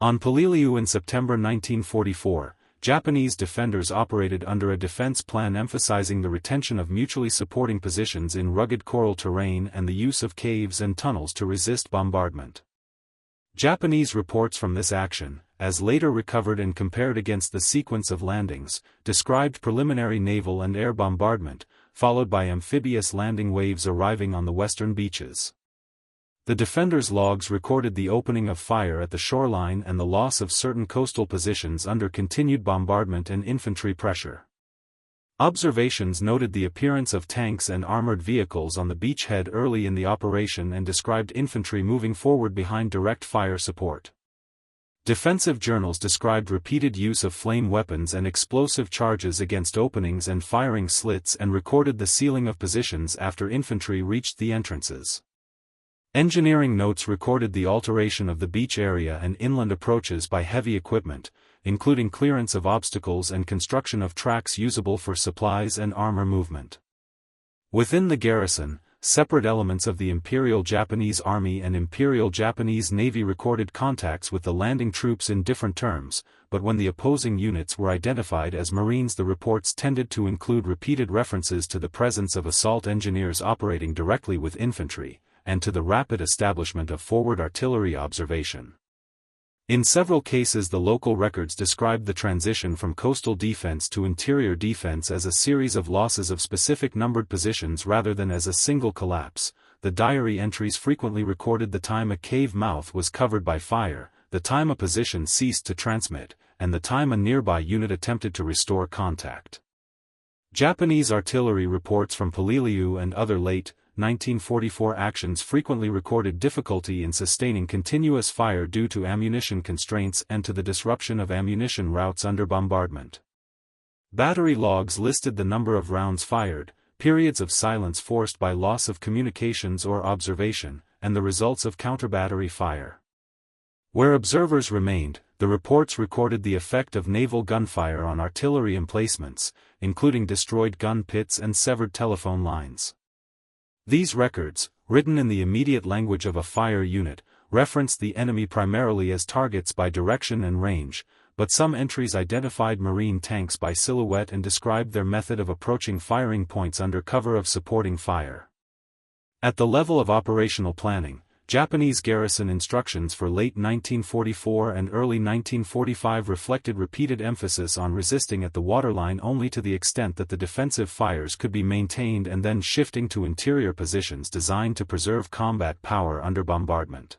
S1: On Peleliu in September 1944, Japanese defenders operated under a defense plan emphasizing the retention of mutually supporting positions in rugged coral terrain and the use of caves and tunnels to resist bombardment. Japanese reports from this action, as later recovered and compared against the sequence of landings, described preliminary naval and air bombardment, followed by amphibious landing waves arriving on the western beaches. The defenders' logs recorded the opening of fire at the shoreline and the loss of certain coastal positions under continued bombardment and infantry pressure. Observations noted the appearance of tanks and armored vehicles on the beachhead early in the operation and described infantry moving forward behind direct fire support. Defensive journals described repeated use of flame weapons and explosive charges against openings and firing slits and recorded the sealing of positions after infantry reached the entrances. Engineering notes recorded the alteration of the beach area and inland approaches by heavy equipment, including clearance of obstacles and construction of tracks usable for supplies and armor movement. Within the garrison, separate elements of the Imperial Japanese Army and Imperial Japanese Navy recorded contacts with the landing troops in different terms, but when the opposing units were identified as Marines, the reports tended to include repeated references to the presence of assault engineers operating directly with infantry, and to the rapid establishment of forward artillery observation. In several cases, the local records described the transition from coastal defense to interior defense as a series of losses of specific numbered positions rather than as a single collapse. The diary entries frequently recorded the time a cave mouth was covered by fire, the time a position ceased to transmit, and the time a nearby unit attempted to restore contact. Japanese artillery reports from Peleliu and other late 1944 actions frequently recorded difficulty in sustaining continuous fire due to ammunition constraints and to the disruption of ammunition routes under bombardment. Battery logs listed the number of rounds fired, periods of silence forced by loss of communications or observation, and the results of counter-battery fire. Where observers remained, the reports recorded the effect of naval gunfire on artillery emplacements, including destroyed gun pits and severed telephone lines. These records, written in the immediate language of a fire unit, referenced the enemy primarily as targets by direction and range, but some entries identified Marine tanks by silhouette and described their method of approaching firing points under cover of supporting fire. At the level of operational planning, Japanese garrison instructions for late 1944 and early 1945 reflected repeated emphasis on resisting at the waterline only to the extent that the defensive fires could be maintained and then shifting to interior positions designed to preserve combat power under bombardment.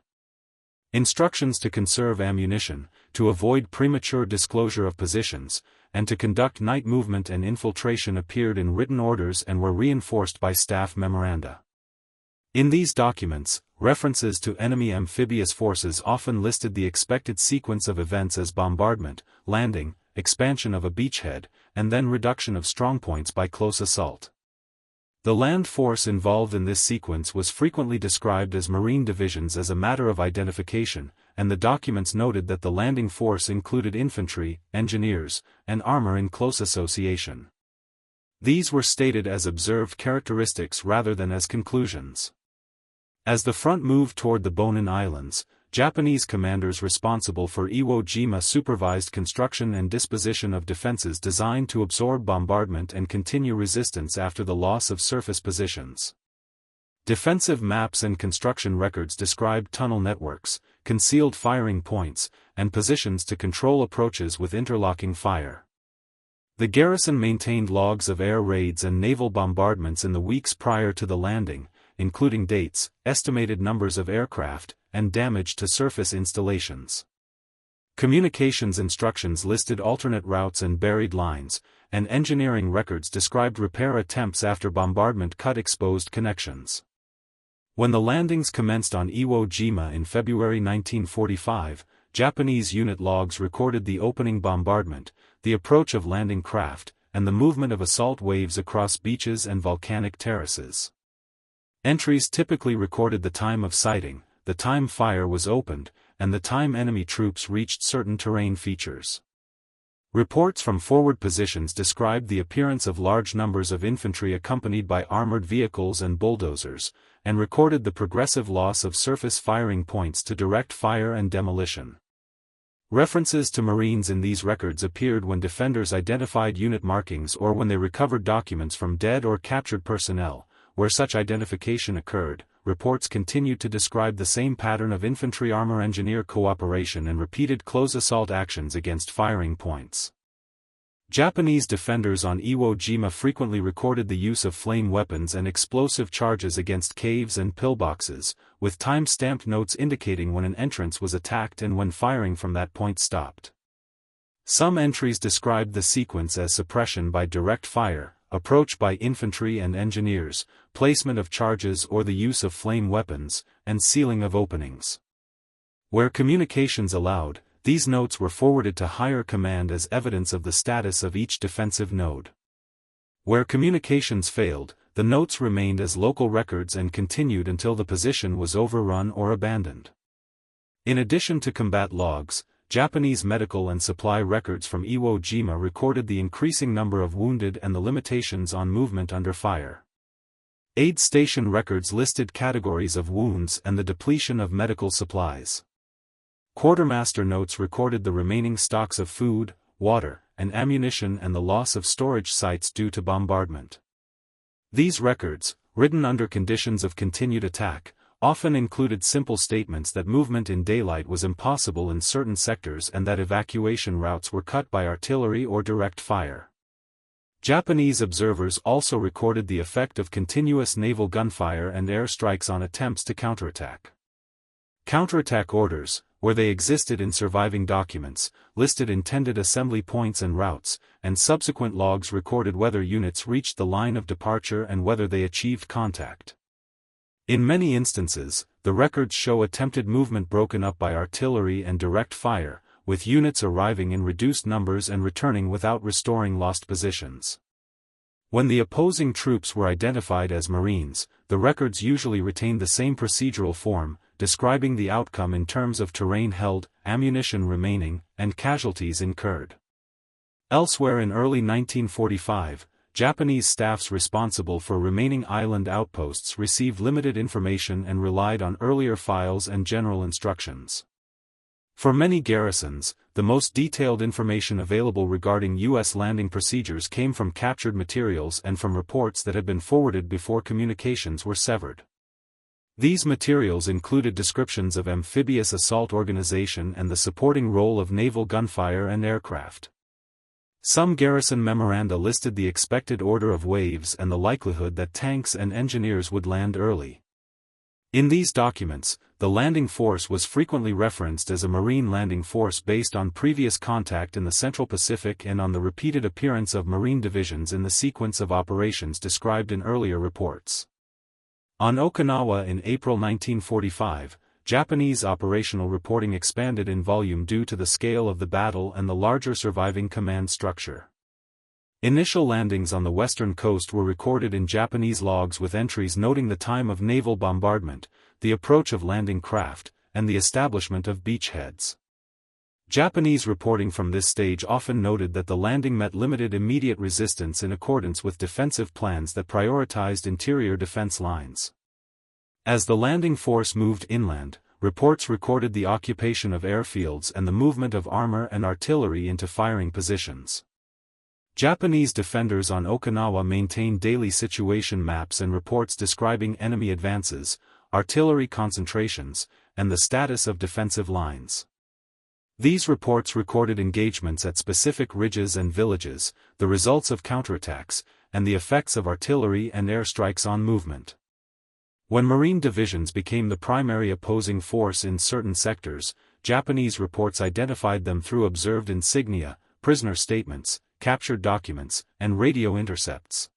S1: Instructions to conserve ammunition, to avoid premature disclosure of positions, and to conduct night movement and infiltration appeared in written orders and were reinforced by staff memoranda. In these documents, references to enemy amphibious forces often listed the expected sequence of events as bombardment, landing, expansion of a beachhead, and then reduction of strongpoints by close assault. The land force involved in this sequence was frequently described as Marine divisions as a matter of identification, and the documents noted that the landing force included infantry, engineers, and armor in close association. These were stated as observed characteristics rather than as conclusions. As the front moved toward the Bonin Islands, Japanese commanders responsible for Iwo Jima supervised construction and disposition of defenses designed to absorb bombardment and continue resistance after the loss of surface positions. Defensive maps and construction records described tunnel networks, concealed firing points, and positions to control approaches with interlocking fire. The garrison maintained logs of air raids and naval bombardments in the weeks prior to the landing, including dates, estimated numbers of aircraft, and damage to surface installations. Communications instructions listed alternate routes and buried lines, and engineering records described repair attempts after bombardment cut exposed connections. When the landings commenced on Iwo Jima in February 1945, Japanese unit logs recorded the opening bombardment, the approach of landing craft, and the movement of assault waves across beaches and volcanic terraces. Entries typically recorded the time of sighting, the time fire was opened, and the time enemy troops reached certain terrain features. Reports from forward positions described the appearance of large numbers of infantry accompanied by armored vehicles and bulldozers, and recorded the progressive loss of surface firing points to direct fire and demolition. References to Marines in these records appeared when defenders identified unit markings or when they recovered documents from dead or captured personnel. Where such identification occurred, reports continued to describe the same pattern of infantry armor-engineer cooperation and repeated close assault actions against firing points. Japanese defenders on Iwo Jima frequently recorded the use of flame weapons and explosive charges against caves and pillboxes, with time-stamped notes indicating when an entrance was attacked and when firing from that point stopped. Some entries described the sequence as suppression by direct fire, approach by infantry and engineers, placement of charges or the use of flame weapons, and sealing of openings. Where communications allowed, these notes were forwarded to higher command as evidence of the status of each defensive node. Where communications failed, the notes remained as local records and continued until the position was overrun or abandoned. In addition to combat logs, Japanese medical and supply records from Iwo Jima recorded the increasing number of wounded and the limitations on movement under fire. Aid station records listed categories of wounds and the depletion of medical supplies. Quartermaster notes recorded the remaining stocks of food, water, and ammunition and the loss of storage sites due to bombardment. These records, written under conditions of continued attack, often included simple statements that movement in daylight was impossible in certain sectors and that evacuation routes were cut by artillery or direct fire. Japanese observers also recorded the effect of continuous naval gunfire and air strikes on attempts to counterattack. Counterattack orders, where they existed in surviving documents, listed intended assembly points and routes, and subsequent logs recorded whether units reached the line of departure and whether they achieved contact. In many instances, the records show attempted movement broken up by artillery and direct fire, with units arriving in reduced numbers and returning without restoring lost positions. When the opposing troops were identified as Marines, the records usually retained the same procedural form, describing the outcome in terms of terrain held, ammunition remaining, and casualties incurred. Elsewhere in early 1945, Japanese staffs responsible for remaining island outposts received limited information and relied on earlier files and general instructions. For many garrisons, the most detailed information available regarding U.S. landing procedures came from captured materials and from reports that had been forwarded before communications were severed. These materials included descriptions of amphibious assault organization and the supporting role of naval gunfire and aircraft. Some garrison memoranda listed the expected order of waves and the likelihood that tanks and engineers would land early. In these documents, the landing force was frequently referenced as a Marine landing force based on previous contact in the Central Pacific and on the repeated appearance of Marine divisions in the sequence of operations described in earlier reports. On Okinawa in April 1945, Japanese operational reporting expanded in volume due to the scale of the battle and the larger surviving command structure. Initial landings on the western coast were recorded in Japanese logs with entries noting the time of naval bombardment, the approach of landing craft, and the establishment of beachheads. Japanese reporting from this stage often noted that the landing met limited immediate resistance in accordance with defensive plans that prioritized interior defense lines. As the landing force moved inland, reports recorded the occupation of airfields and the movement of armor and artillery into firing positions. Japanese defenders on Okinawa maintained daily situation maps and reports describing enemy advances, artillery concentrations, and the status of defensive lines. These reports recorded engagements at specific ridges and villages, the results of counterattacks, and the effects of artillery and airstrikes on movement. When Marine divisions became the primary opposing force in certain sectors, Japanese reports identified them through observed insignia, prisoner statements, captured documents, and radio intercepts.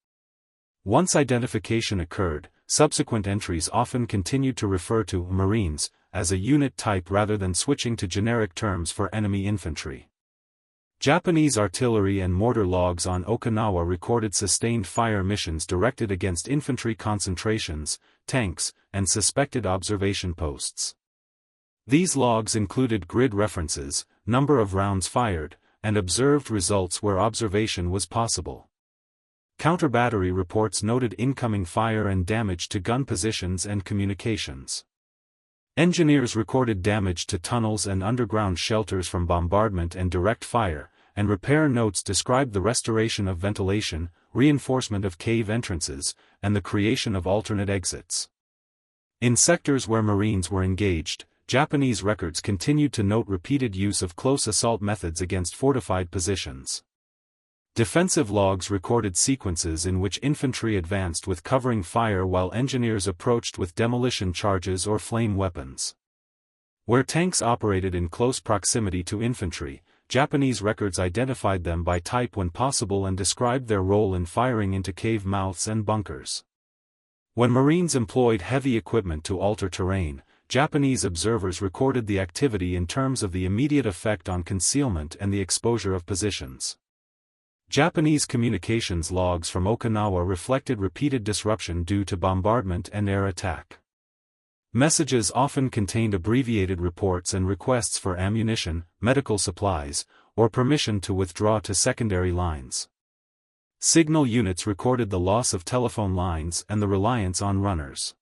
S1: Once identification occurred, subsequent entries often continued to refer to Marines as a unit type rather than switching to generic terms for enemy infantry. Japanese artillery and mortar logs on Okinawa recorded sustained fire missions directed against infantry concentrations, tanks, and suspected observation posts. These logs included grid references, number of rounds fired, and observed results where observation was possible. Counter-battery reports noted incoming fire and damage to gun positions and communications. Engineers recorded damage to tunnels and underground shelters from bombardment and direct fire, and repair notes described the restoration of ventilation, reinforcement of cave entrances, and the creation of alternate exits. In sectors where Marines were engaged, Japanese records continued to note repeated use of close assault methods against fortified positions. Defensive logs recorded sequences in which infantry advanced with covering fire while engineers approached with demolition charges or flame weapons. Where tanks operated in close proximity to infantry, Japanese records identified them by type when possible and described their role in firing into cave mouths and bunkers. When Marines employed heavy equipment to alter terrain, Japanese observers recorded the activity in terms of the immediate effect on concealment and the exposure of positions. Japanese communications logs from Okinawa reflected repeated disruption due to bombardment and air attack. Messages often contained abbreviated reports and requests for ammunition, medical supplies, or permission to withdraw to secondary lines. Signal units recorded the loss of telephone lines and the reliance on runners.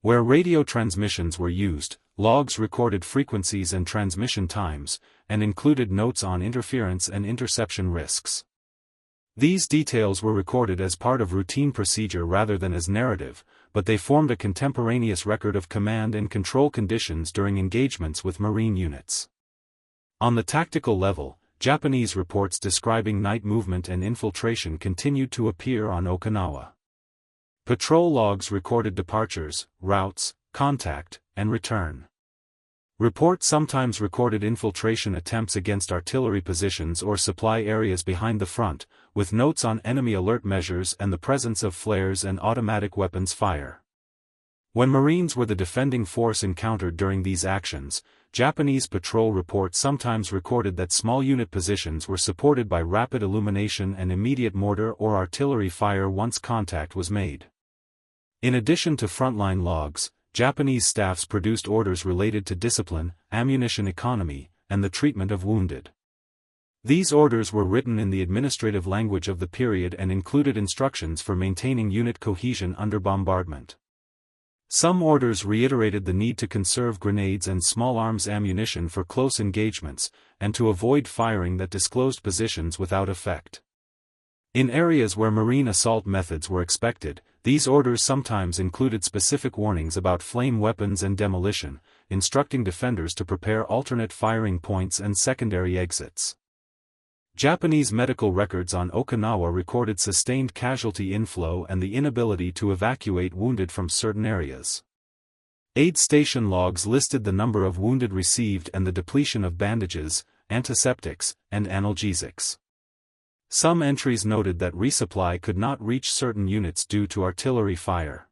S1: Where radio transmissions were used, logs recorded frequencies and transmission times, and included notes on interference and interception risks. These details were recorded as part of routine procedure rather than as narrative, but they formed a contemporaneous record of command and control conditions during engagements with Marine units. On the tactical level, Japanese reports describing night movement and infiltration continued to appear on Okinawa. Patrol logs recorded departures, routes, contact, and return. Reports sometimes recorded infiltration attempts against artillery positions or supply areas behind the front, with notes on enemy alert measures and the presence of flares and automatic weapons fire. When Marines were the defending force encountered during these actions, Japanese patrol reports sometimes recorded that small unit positions were supported by rapid illumination and immediate mortar or artillery fire once contact was made. In addition to frontline logs, Japanese staffs produced orders related to discipline, ammunition economy, and the treatment of wounded. These orders were written in the administrative language of the period and included instructions for maintaining unit cohesion under bombardment. Some orders reiterated the need to conserve grenades and small arms ammunition for close engagements, and to avoid firing that disclosed positions without effect. In areas where Marine assault methods were expected, these orders sometimes included specific warnings about flame weapons and demolition, instructing defenders to prepare alternate firing points and secondary exits. Japanese medical records on Okinawa recorded sustained casualty inflow and the inability to evacuate wounded from certain areas. Aid station logs listed the number of wounded received and the depletion of bandages, antiseptics, and analgesics. Some entries noted that resupply could not reach certain units due to artillery fire.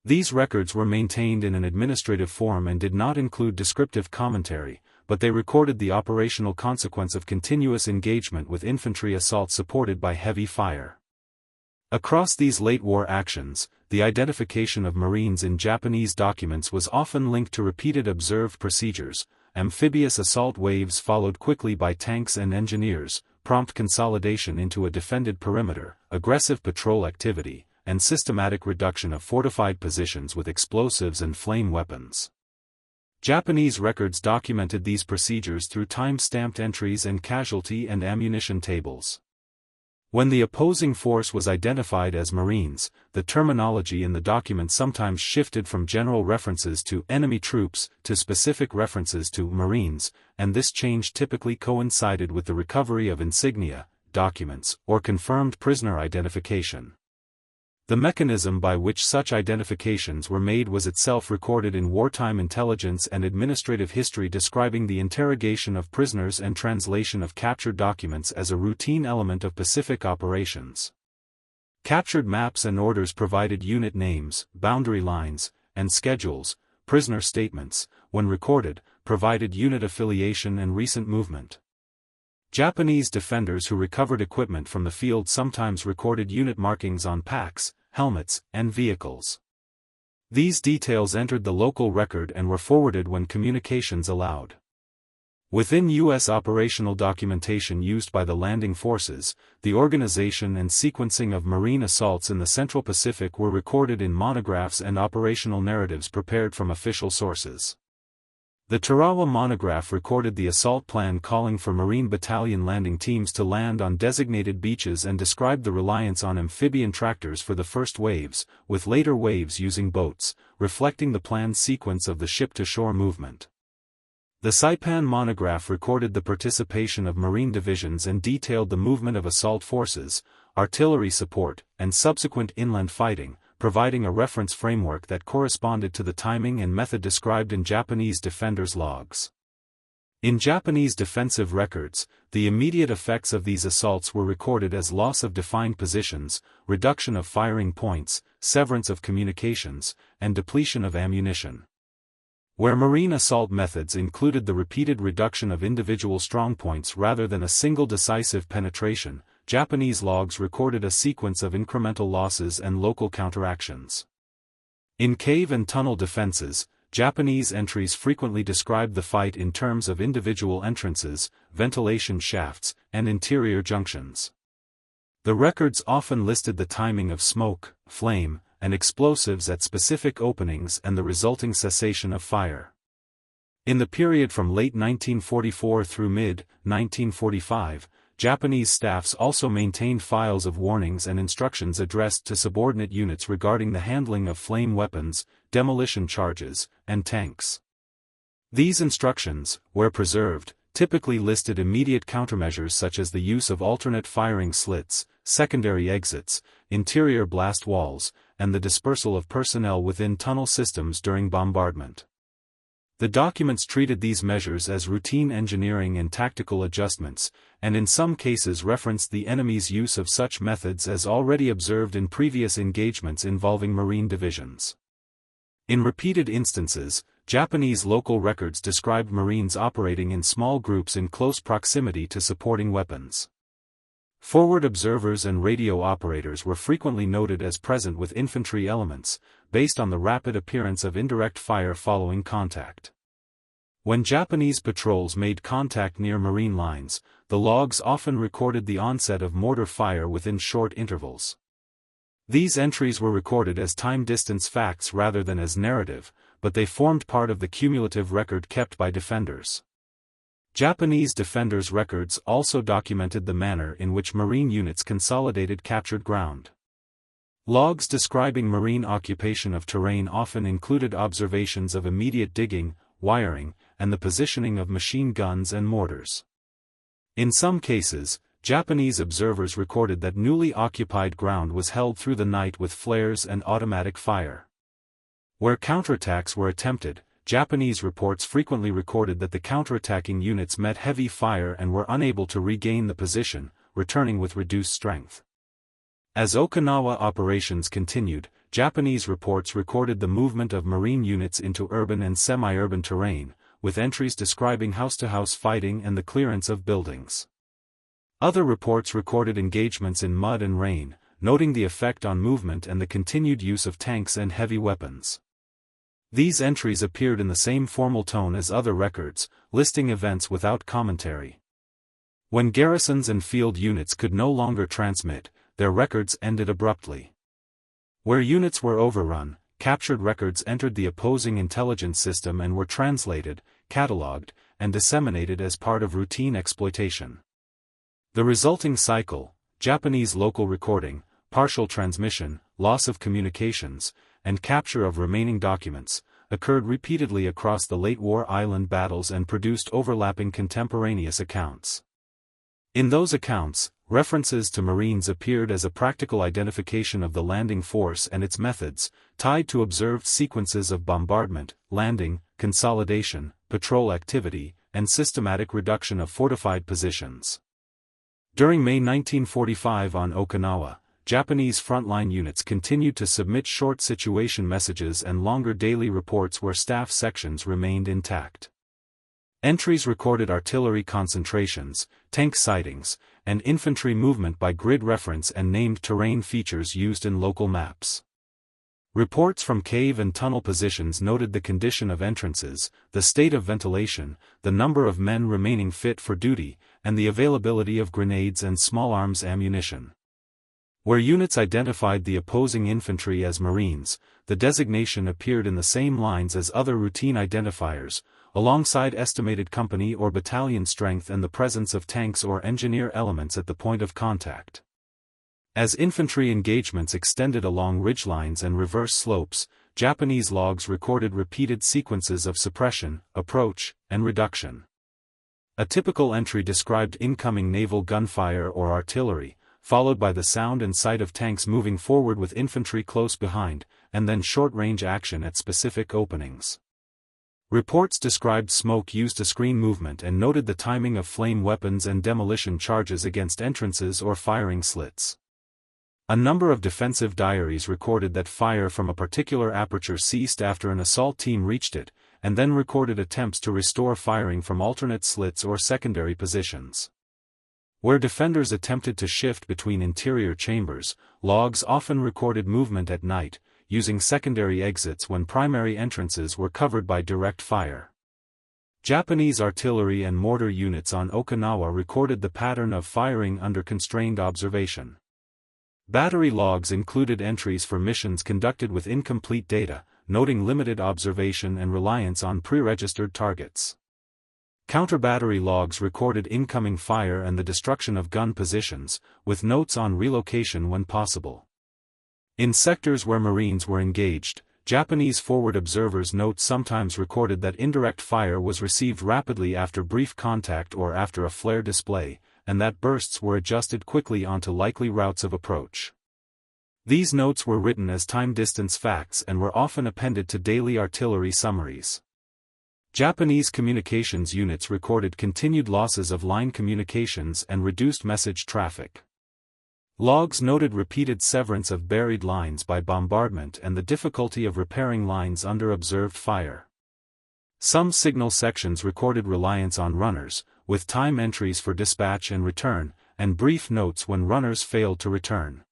S1: These records were maintained in an administrative form and did not include descriptive commentary, but they recorded the operational consequence of continuous engagement with infantry assault supported by heavy fire. Across these late-war actions, the identification of Marines in Japanese documents was often linked to repeated observed procedures. Amphibious assault waves followed quickly by tanks and engineers, prompt consolidation into a defended perimeter, aggressive patrol activity, and systematic reduction of fortified positions with explosives and flame weapons. Japanese records documented these procedures through time-stamped entries and casualty and ammunition tables. When the opposing force was identified as Marines, the terminology in the document sometimes shifted from general references to enemy troops to specific references to Marines, and this change typically coincided with the recovery of insignia, documents, or confirmed prisoner identification. The mechanism by which such identifications were made was itself recorded in wartime intelligence and administrative history, describing the interrogation of prisoners and translation of captured documents as a routine element of Pacific operations. Captured maps and orders provided unit names, boundary lines, and schedules. Prisoner statements, when recorded, provided unit affiliation and recent movement. Japanese defenders who recovered equipment from the field sometimes recorded unit markings on packs, helmets, and vehicles. These details entered the local record and were forwarded when communications allowed. Within U.S. operational documentation used by the landing forces, the organization and sequencing of Marine assaults in the Central Pacific were recorded in monographs and operational narratives prepared from official sources. The Tarawa monograph recorded the assault plan, calling for Marine battalion landing teams to land on designated beaches, and described the reliance on amphibian tractors for the first waves, with later waves using boats, reflecting the planned sequence of the ship-to-shore movement. The Saipan monograph recorded the participation of Marine divisions and detailed the movement of assault forces, artillery support, and subsequent inland fighting, providing a reference framework that corresponded to the timing and method described in Japanese defenders' logs. In Japanese defensive records, the immediate effects of these assaults were recorded as loss of defined positions, reduction of firing points, severance of communications, and depletion of ammunition. Where Marine assault methods included the repeated reduction of individual strongpoints rather than a single decisive penetration, Japanese logs recorded a sequence of incremental losses and local counteractions. In cave and tunnel defenses, Japanese entries frequently described the fight in terms of individual entrances, ventilation shafts, and interior junctions. The records often listed the timing of smoke, flame, and explosives at specific openings and the resulting cessation of fire. In the period from late 1944 through mid-1945, Japanese staffs also maintained files of warnings and instructions addressed to subordinate units regarding the handling of flame weapons, demolition charges, and tanks. These instructions, where preserved, typically listed immediate countermeasures such as the use of alternate firing slits, secondary exits, interior blast walls, and the dispersal of personnel within tunnel systems during bombardment. The documents treated these measures as routine engineering and tactical adjustments, and in some cases referenced the enemy's use of such methods as already observed in previous engagements involving Marine divisions. In repeated instances, Japanese local records described Marines operating in small groups in close proximity to supporting weapons. Forward observers and radio operators were frequently noted as present with infantry elements, based on the rapid appearance of indirect fire following contact. When Japanese patrols made contact near Marine lines, the logs often recorded the onset of mortar fire within short intervals. These entries were recorded as time-distance facts rather than as narrative, but they formed part of the cumulative record kept by defenders. Japanese defenders' records also documented the manner in which Marine units consolidated captured ground. Logs describing Marine occupation of terrain often included observations of immediate digging, wiring, and the positioning of machine guns and mortars. In some cases, Japanese observers recorded that newly occupied ground was held through the night with flares and automatic fire. Where counterattacks were attempted, Japanese reports frequently recorded that the counterattacking units met heavy fire and were unable to regain the position, returning with reduced strength. As Okinawa operations continued, Japanese reports recorded the movement of Marine units into urban and semi-urban terrain, with entries describing house-to-house fighting and the clearance of buildings. Other reports recorded engagements in mud and rain, noting the effect on movement and the continued use of tanks and heavy weapons. These entries appeared in the same formal tone as other records, listing events without commentary. When garrisons and field units could no longer transmit, their records ended abruptly. Where units were overrun, captured records entered the opposing intelligence system and were translated, catalogued, and disseminated as part of routine exploitation. The resulting cycle, Japanese local recording, partial transmission, loss of communications, and capture of remaining documents, occurred repeatedly across the late war island battles and produced overlapping contemporaneous accounts. In those accounts, references to Marines appeared as a practical identification of the landing force and its methods, tied to observed sequences of bombardment, landing, consolidation, patrol activity, and systematic reduction of fortified positions. During May 1945 on Okinawa, Japanese frontline units continued to submit short situation messages and longer daily reports where staff sections remained intact. Entries recorded artillery concentrations, tank sightings, and infantry movement by grid reference and named terrain features used in local maps. Reports from cave and tunnel positions noted the condition of entrances, the state of ventilation, the number of men remaining fit for duty, and the availability of grenades and small arms ammunition. Where units identified the opposing infantry as Marines, the designation appeared in the same lines as other routine identifiers, alongside estimated company or battalion strength and the presence of tanks or engineer elements at the point of contact. As infantry engagements extended along ridgelines and reverse slopes, Japanese logs recorded repeated sequences of suppression, approach, and reduction. A typical entry described incoming naval gunfire or artillery, followed by the sound and sight of tanks moving forward with infantry close behind, and then short-range action at specific openings. Reports described smoke used to screen movement and noted the timing of flame weapons and demolition charges against entrances or firing slits. A number of defensive diaries recorded that fire from a particular aperture ceased after an assault team reached it, and then recorded attempts to restore firing from alternate slits or secondary positions. Where defenders attempted to shift between interior chambers, logs often recorded movement at night, using secondary exits when primary entrances were covered by direct fire. Japanese artillery and mortar units on Okinawa recorded the pattern of firing under constrained observation. Battery logs included entries for missions conducted with incomplete data, noting limited observation and reliance on pre-registered targets. Counter-battery logs recorded incoming fire and the destruction of gun positions, with notes on relocation when possible. In sectors where Marines were engaged, Japanese forward observers' notes sometimes recorded that indirect fire was received rapidly after brief contact or after a flare display, and that bursts were adjusted quickly onto likely routes of approach. These notes were written as time-distance facts and were often appended to daily artillery summaries. Japanese communications units recorded continued losses of line communications and reduced message traffic. Logs noted repeated severance of buried lines by bombardment and the difficulty of repairing lines under observed fire. Some signal sections recorded reliance on runners, with time entries for dispatch and return, and brief notes when runners failed to return.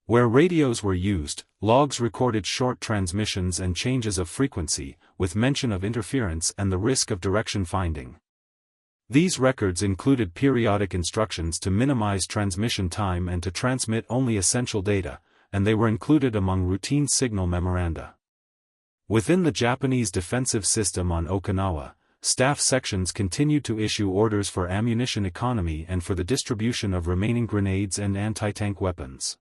S1: Where radios were used, logs recorded short transmissions and changes of frequency, with mention of interference and the risk of direction finding. These records included periodic instructions to minimize transmission time and to transmit only essential data, and they were included among routine signal memoranda. Within the Japanese defensive system on Okinawa, staff sections continued to issue orders for ammunition economy and for the distribution of remaining grenades and anti-tank weapons.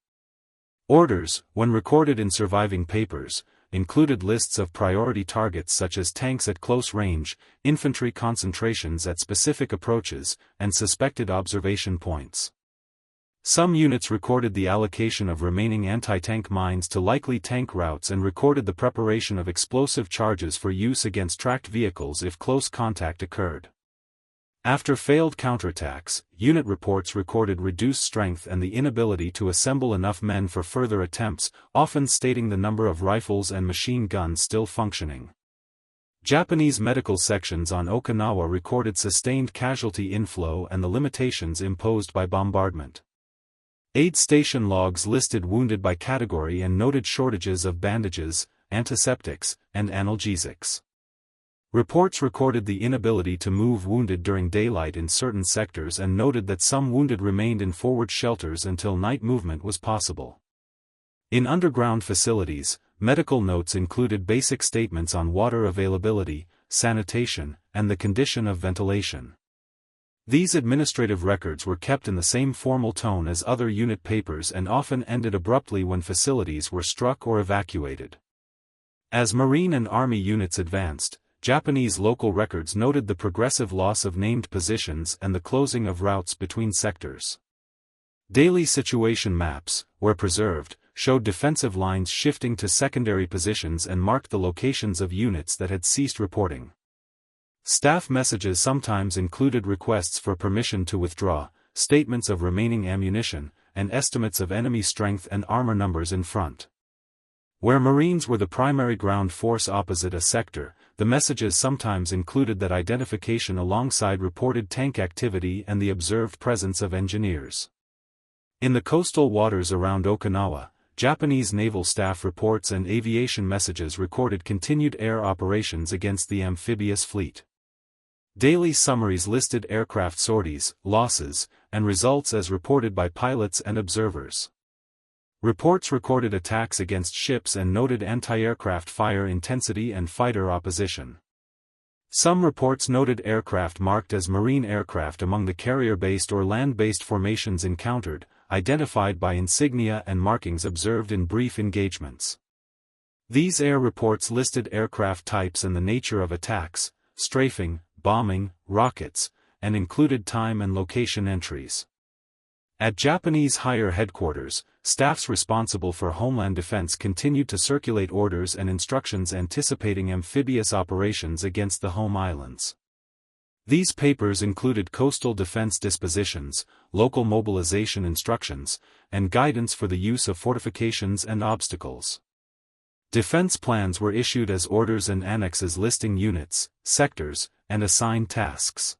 S1: Orders, when recorded in surviving papers, included lists of priority targets such as tanks at close range, infantry concentrations at specific approaches, and suspected observation points. Some units recorded the allocation of remaining anti-tank mines to likely tank routes and recorded the preparation of explosive charges for use against tracked vehicles if close contact occurred. After failed counterattacks, unit reports recorded reduced strength and the inability to assemble enough men for further attempts, often stating the number of rifles and machine guns still functioning. Japanese medical sections on Okinawa recorded sustained casualty inflow and the limitations imposed by bombardment. Aid station logs listed wounded by category and noted shortages of bandages, antiseptics, and analgesics. Reports recorded the inability to move wounded during daylight in certain sectors and noted that some wounded remained in forward shelters until night movement was possible. In underground facilities, medical notes included basic statements on water availability, sanitation, and the condition of ventilation. These administrative records were kept in the same formal tone as other unit papers and often ended abruptly when facilities were struck or evacuated. As Marine and Army units advanced, Japanese local records noted the progressive loss of named positions and the closing of routes between sectors. Daily situation maps, where preserved, showed defensive lines shifting to secondary positions and marked the locations of units that had ceased reporting. Staff messages sometimes included requests for permission to withdraw, statements of remaining ammunition, and estimates of enemy strength and armor numbers in front. Where Marines were the primary ground force opposite a sector, the messages sometimes included that identification alongside reported tank activity and the observed presence of engineers. In the coastal waters around Okinawa, Japanese naval staff reports and aviation messages recorded continued air operations against the amphibious fleet. Daily summaries listed aircraft sorties, losses, and results as reported by pilots and observers. Reports recorded attacks against ships and noted anti-aircraft fire intensity and fighter opposition. Some reports noted aircraft marked as Marine aircraft among the carrier-based or land-based formations encountered, identified by insignia and markings observed in brief engagements. These air reports listed aircraft types and the nature of attacks, strafing, bombing, rockets, and included time and location entries. At Japanese higher headquarters, staffs responsible for homeland defense continued to circulate orders and instructions anticipating amphibious operations against the home islands. These papers included coastal defense dispositions, local mobilization instructions, and guidance for the use of fortifications and obstacles. Defense plans were issued as orders and annexes listing units, sectors, and assigned tasks.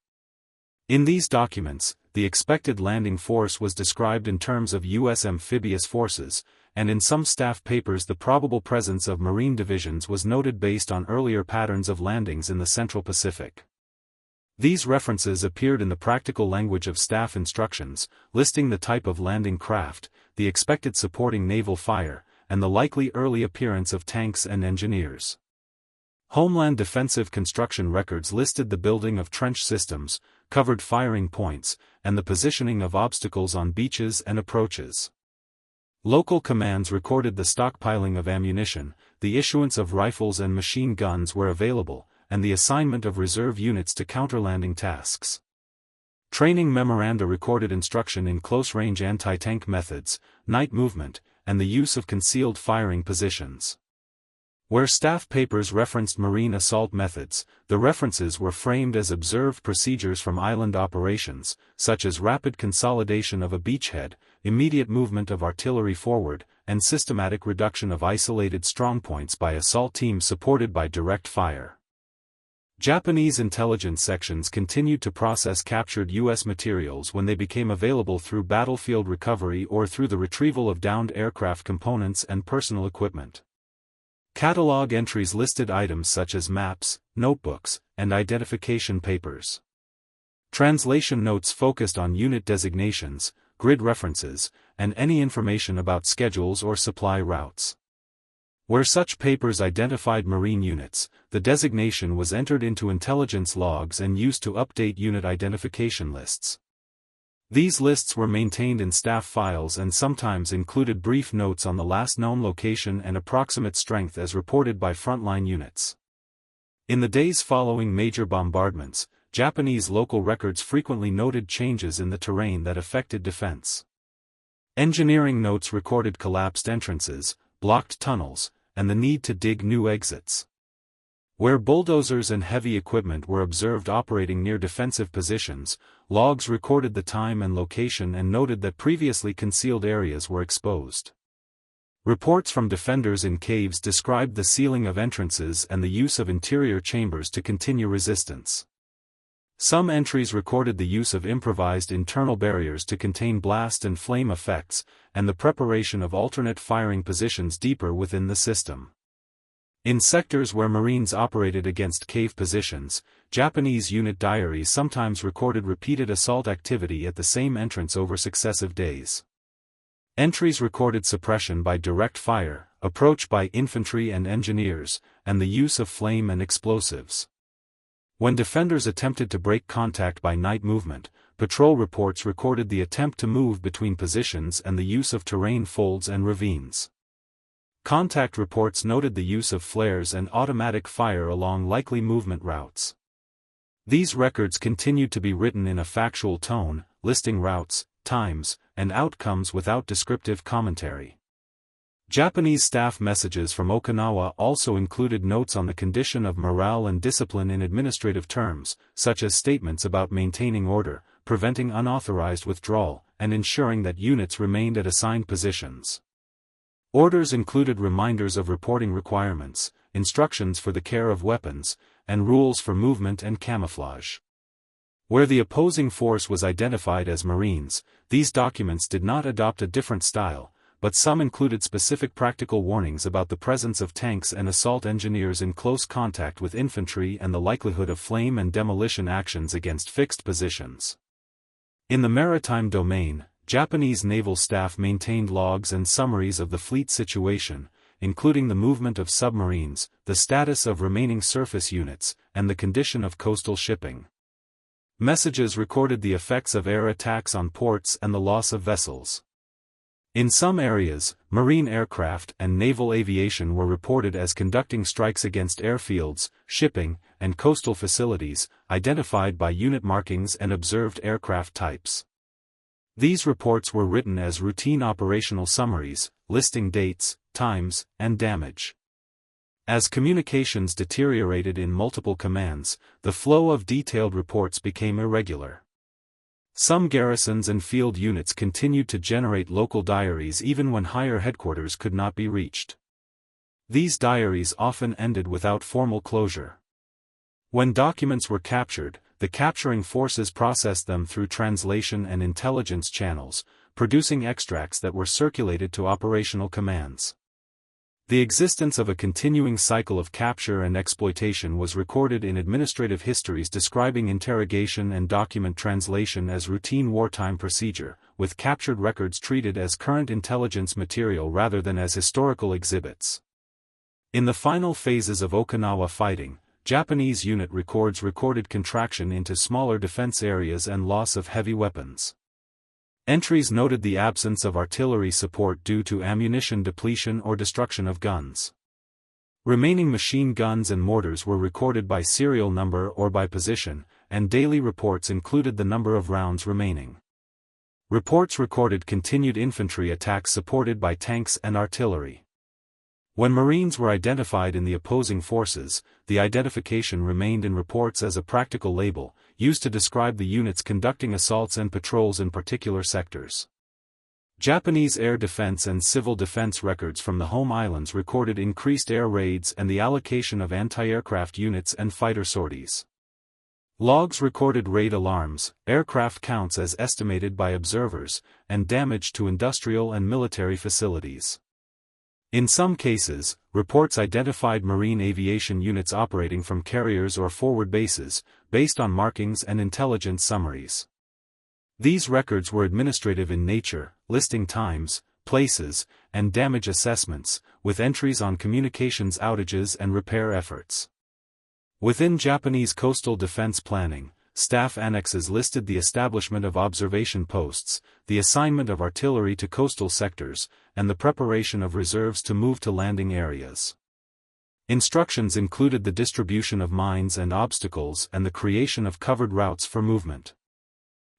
S1: In these documents, the expected landing force was described in terms of U.S. amphibious forces, and in some staff papers the probable presence of Marine divisions was noted based on earlier patterns of landings in the Central Pacific. These references appeared in the practical language of staff instructions, listing the type of landing craft, the expected supporting naval fire, and the likely early appearance of tanks and engineers. Homeland defensive construction records listed the building of trench systems, covered firing points, and the positioning of obstacles on beaches and approaches. Local commands recorded the stockpiling of ammunition, the issuance of rifles and machine guns where available, and the assignment of reserve units to counterlanding tasks. Training memoranda recorded instruction in close-range anti-tank methods, night movement, and the use of concealed firing positions. Where staff papers referenced Marine assault methods, the references were framed as observed procedures from island operations, such as rapid consolidation of a beachhead, immediate movement of artillery forward, and systematic reduction of isolated strongpoints by assault teams supported by direct fire. Japanese intelligence sections continued to process captured U.S. materials when they became available through battlefield recovery or through the retrieval of downed aircraft components and personal equipment. Catalog entries listed items such as maps, notebooks, and identification papers. Translation notes focused on unit designations, grid references, and any information about schedules or supply routes. Where such papers identified Marine units, the designation was entered into intelligence logs and used to update unit identification lists. These lists were maintained in staff files and sometimes included brief notes on the last known location and approximate strength as reported by frontline units. In the days following major bombardments, Japanese local records frequently noted changes in the terrain that affected defense. Engineering notes recorded collapsed entrances, blocked tunnels, and the need to dig new exits. Where bulldozers and heavy equipment were observed operating near defensive positions, logs recorded the time and location and noted that previously concealed areas were exposed. Reports from defenders in caves described the sealing of entrances and the use of interior chambers to continue resistance. Some entries recorded the use of improvised internal barriers to contain blast and flame effects, and the preparation of alternate firing positions deeper within the system. In sectors where Marines operated against cave positions, Japanese unit diaries sometimes recorded repeated assault activity at the same entrance over successive days. Entries recorded suppression by direct fire, approach by infantry and engineers, and the use of flame and explosives. When defenders attempted to break contact by night movement, patrol reports recorded the attempt to move between positions and the use of terrain folds and ravines. Contact reports noted the use of flares and automatic fire along likely movement routes. These records continued to be written in a factual tone, listing routes, times, and outcomes without descriptive commentary. Japanese staff messages from Okinawa also included notes on the condition of morale and discipline in administrative terms, such as statements about maintaining order, preventing unauthorized withdrawal, and ensuring that units remained at assigned positions. Orders included reminders of reporting requirements, instructions for the care of weapons, and rules for movement and camouflage. Where the opposing force was identified as Marines, these documents did not adopt a different style, but some included specific practical warnings about the presence of tanks and assault engineers in close contact with infantry and the likelihood of flame and demolition actions against fixed positions. In the maritime domain, Japanese naval staff maintained logs and summaries of the fleet situation, including the movement of submarines, the status of remaining surface units, and the condition of coastal shipping. Messages recorded the effects of air attacks on ports and the loss of vessels. In some areas, marine aircraft and naval aviation were reported as conducting strikes against airfields, shipping, and coastal facilities, identified by unit markings and observed aircraft types. These reports were written as routine operational summaries, listing dates, times, and damage. As communications deteriorated in multiple commands, the flow of detailed reports became irregular. Some garrisons and field units continued to generate local diaries even when higher headquarters could not be reached. These diaries often ended without formal closure. When documents were captured, the capturing forces processed them through translation and intelligence channels, producing extracts that were circulated to operational commands. The existence of a continuing cycle of capture and exploitation was recorded in administrative histories describing interrogation and document translation as routine wartime procedure, with captured records treated as current intelligence material rather than as historical exhibits. In the final phases of Okinawa fighting, Japanese unit records recorded contraction into smaller defense areas and loss of heavy weapons. Entries noted the absence of artillery support due to ammunition depletion or destruction of guns. Remaining machine guns and mortars were recorded by serial number or by position, and daily reports included the number of rounds remaining. Reports recorded continued infantry attacks supported by tanks and artillery. When Marines were identified in the opposing forces, the identification remained in reports as a practical label, used to describe the units conducting assaults and patrols in particular sectors. Japanese air defense and civil defense records from the home islands recorded increased air raids and the allocation of anti-aircraft units and fighter sorties. Logs recorded raid alarms, aircraft counts as estimated by observers, and damage to industrial and military facilities. In some cases, reports identified marine aviation units operating from carriers or forward bases, based on markings and intelligence summaries. These records were administrative in nature, listing times, places, and damage assessments, with entries on communications outages and repair efforts. Within Japanese coastal defense planning, staff annexes listed the establishment of observation posts, the assignment of artillery to coastal sectors, and the preparation of reserves to move to landing areas. Instructions included the distribution of mines and obstacles and the creation of covered routes for movement.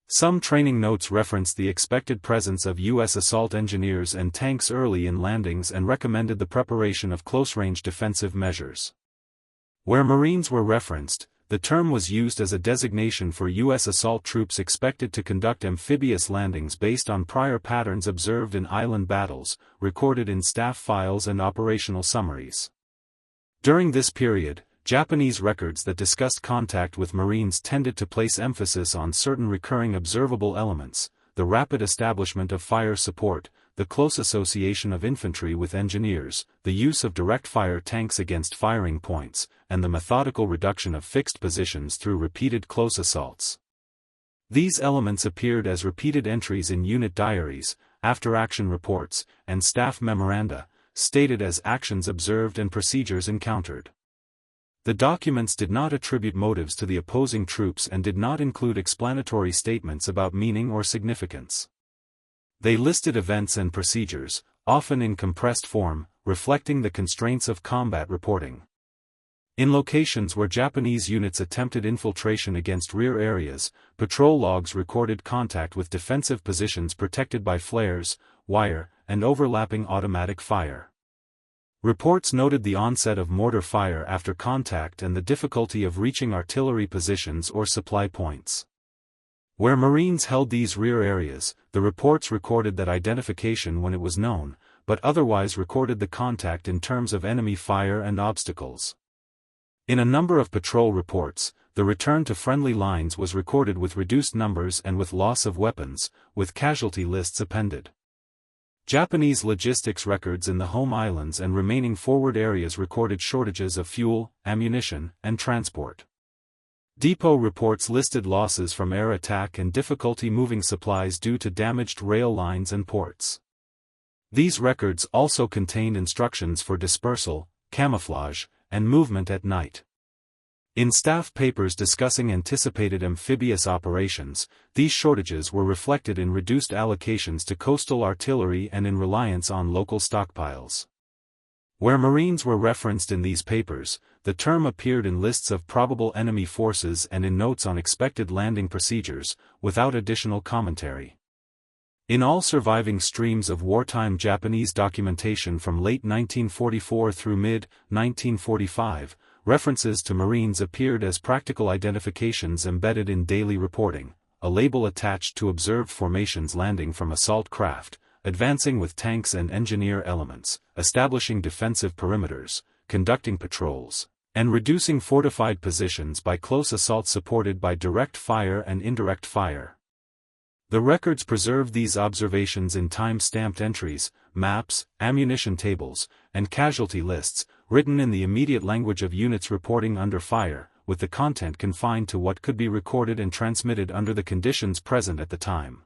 S1: Some training notes referenced the expected presence of U.S. assault engineers and tanks early in landings and recommended the preparation of close-range defensive measures. Where Marines were referenced, the term was used as a designation for U.S. assault troops expected to conduct amphibious landings based on prior patterns observed in island battles, recorded in staff files and operational summaries. During this period, Japanese records that discussed contact with Marines tended to place emphasis on certain recurring observable elements: the rapid establishment of fire support, the close association of infantry with engineers, the use of direct fire tanks against firing points, and the methodical reduction of fixed positions through repeated close assaults. These elements appeared as repeated entries in unit diaries, after-action reports, and staff memoranda, stated as actions observed and procedures encountered. The documents did not attribute motives to the opposing troops and did not include explanatory statements about meaning or significance. They listed events and procedures, often in compressed form, reflecting the constraints of combat reporting. In locations where Japanese units attempted infiltration against rear areas, patrol logs recorded contact with defensive positions protected by flares, wire, and overlapping automatic fire. Reports noted the onset of mortar fire after contact and the difficulty of reaching artillery positions or supply points. Where Marines held these rear areas, the reports recorded that identification when it was known, but otherwise recorded the contact in terms of enemy fire and obstacles. In a number of patrol reports, the return to friendly lines was recorded with reduced numbers and with loss of weapons, with casualty lists appended. Japanese logistics records in the home islands and remaining forward areas recorded shortages of fuel, ammunition, and transport. Depot reports listed losses from air attack and difficulty moving supplies due to damaged rail lines and ports. These records also contained instructions for dispersal, camouflage, and movement at night. In staff papers discussing anticipated amphibious operations, these shortages were reflected in reduced allocations to coastal artillery and in reliance on local stockpiles. Where Marines were referenced in these papers, the term appeared in lists of probable enemy forces and in notes on expected landing procedures, without additional commentary. In all surviving streams of wartime Japanese documentation from late 1944 through mid-1945, references to Marines appeared as practical identifications embedded in daily reporting, a label attached to observed formations landing from assault craft, advancing with tanks and engineer elements, establishing defensive perimeters, conducting patrols, and reducing fortified positions by close assault supported by direct fire and indirect fire. The records preserved these observations in time-stamped entries, maps, ammunition tables, and casualty lists, written in the immediate language of units reporting under fire, with the content confined to what could be recorded and transmitted under the conditions present at the time.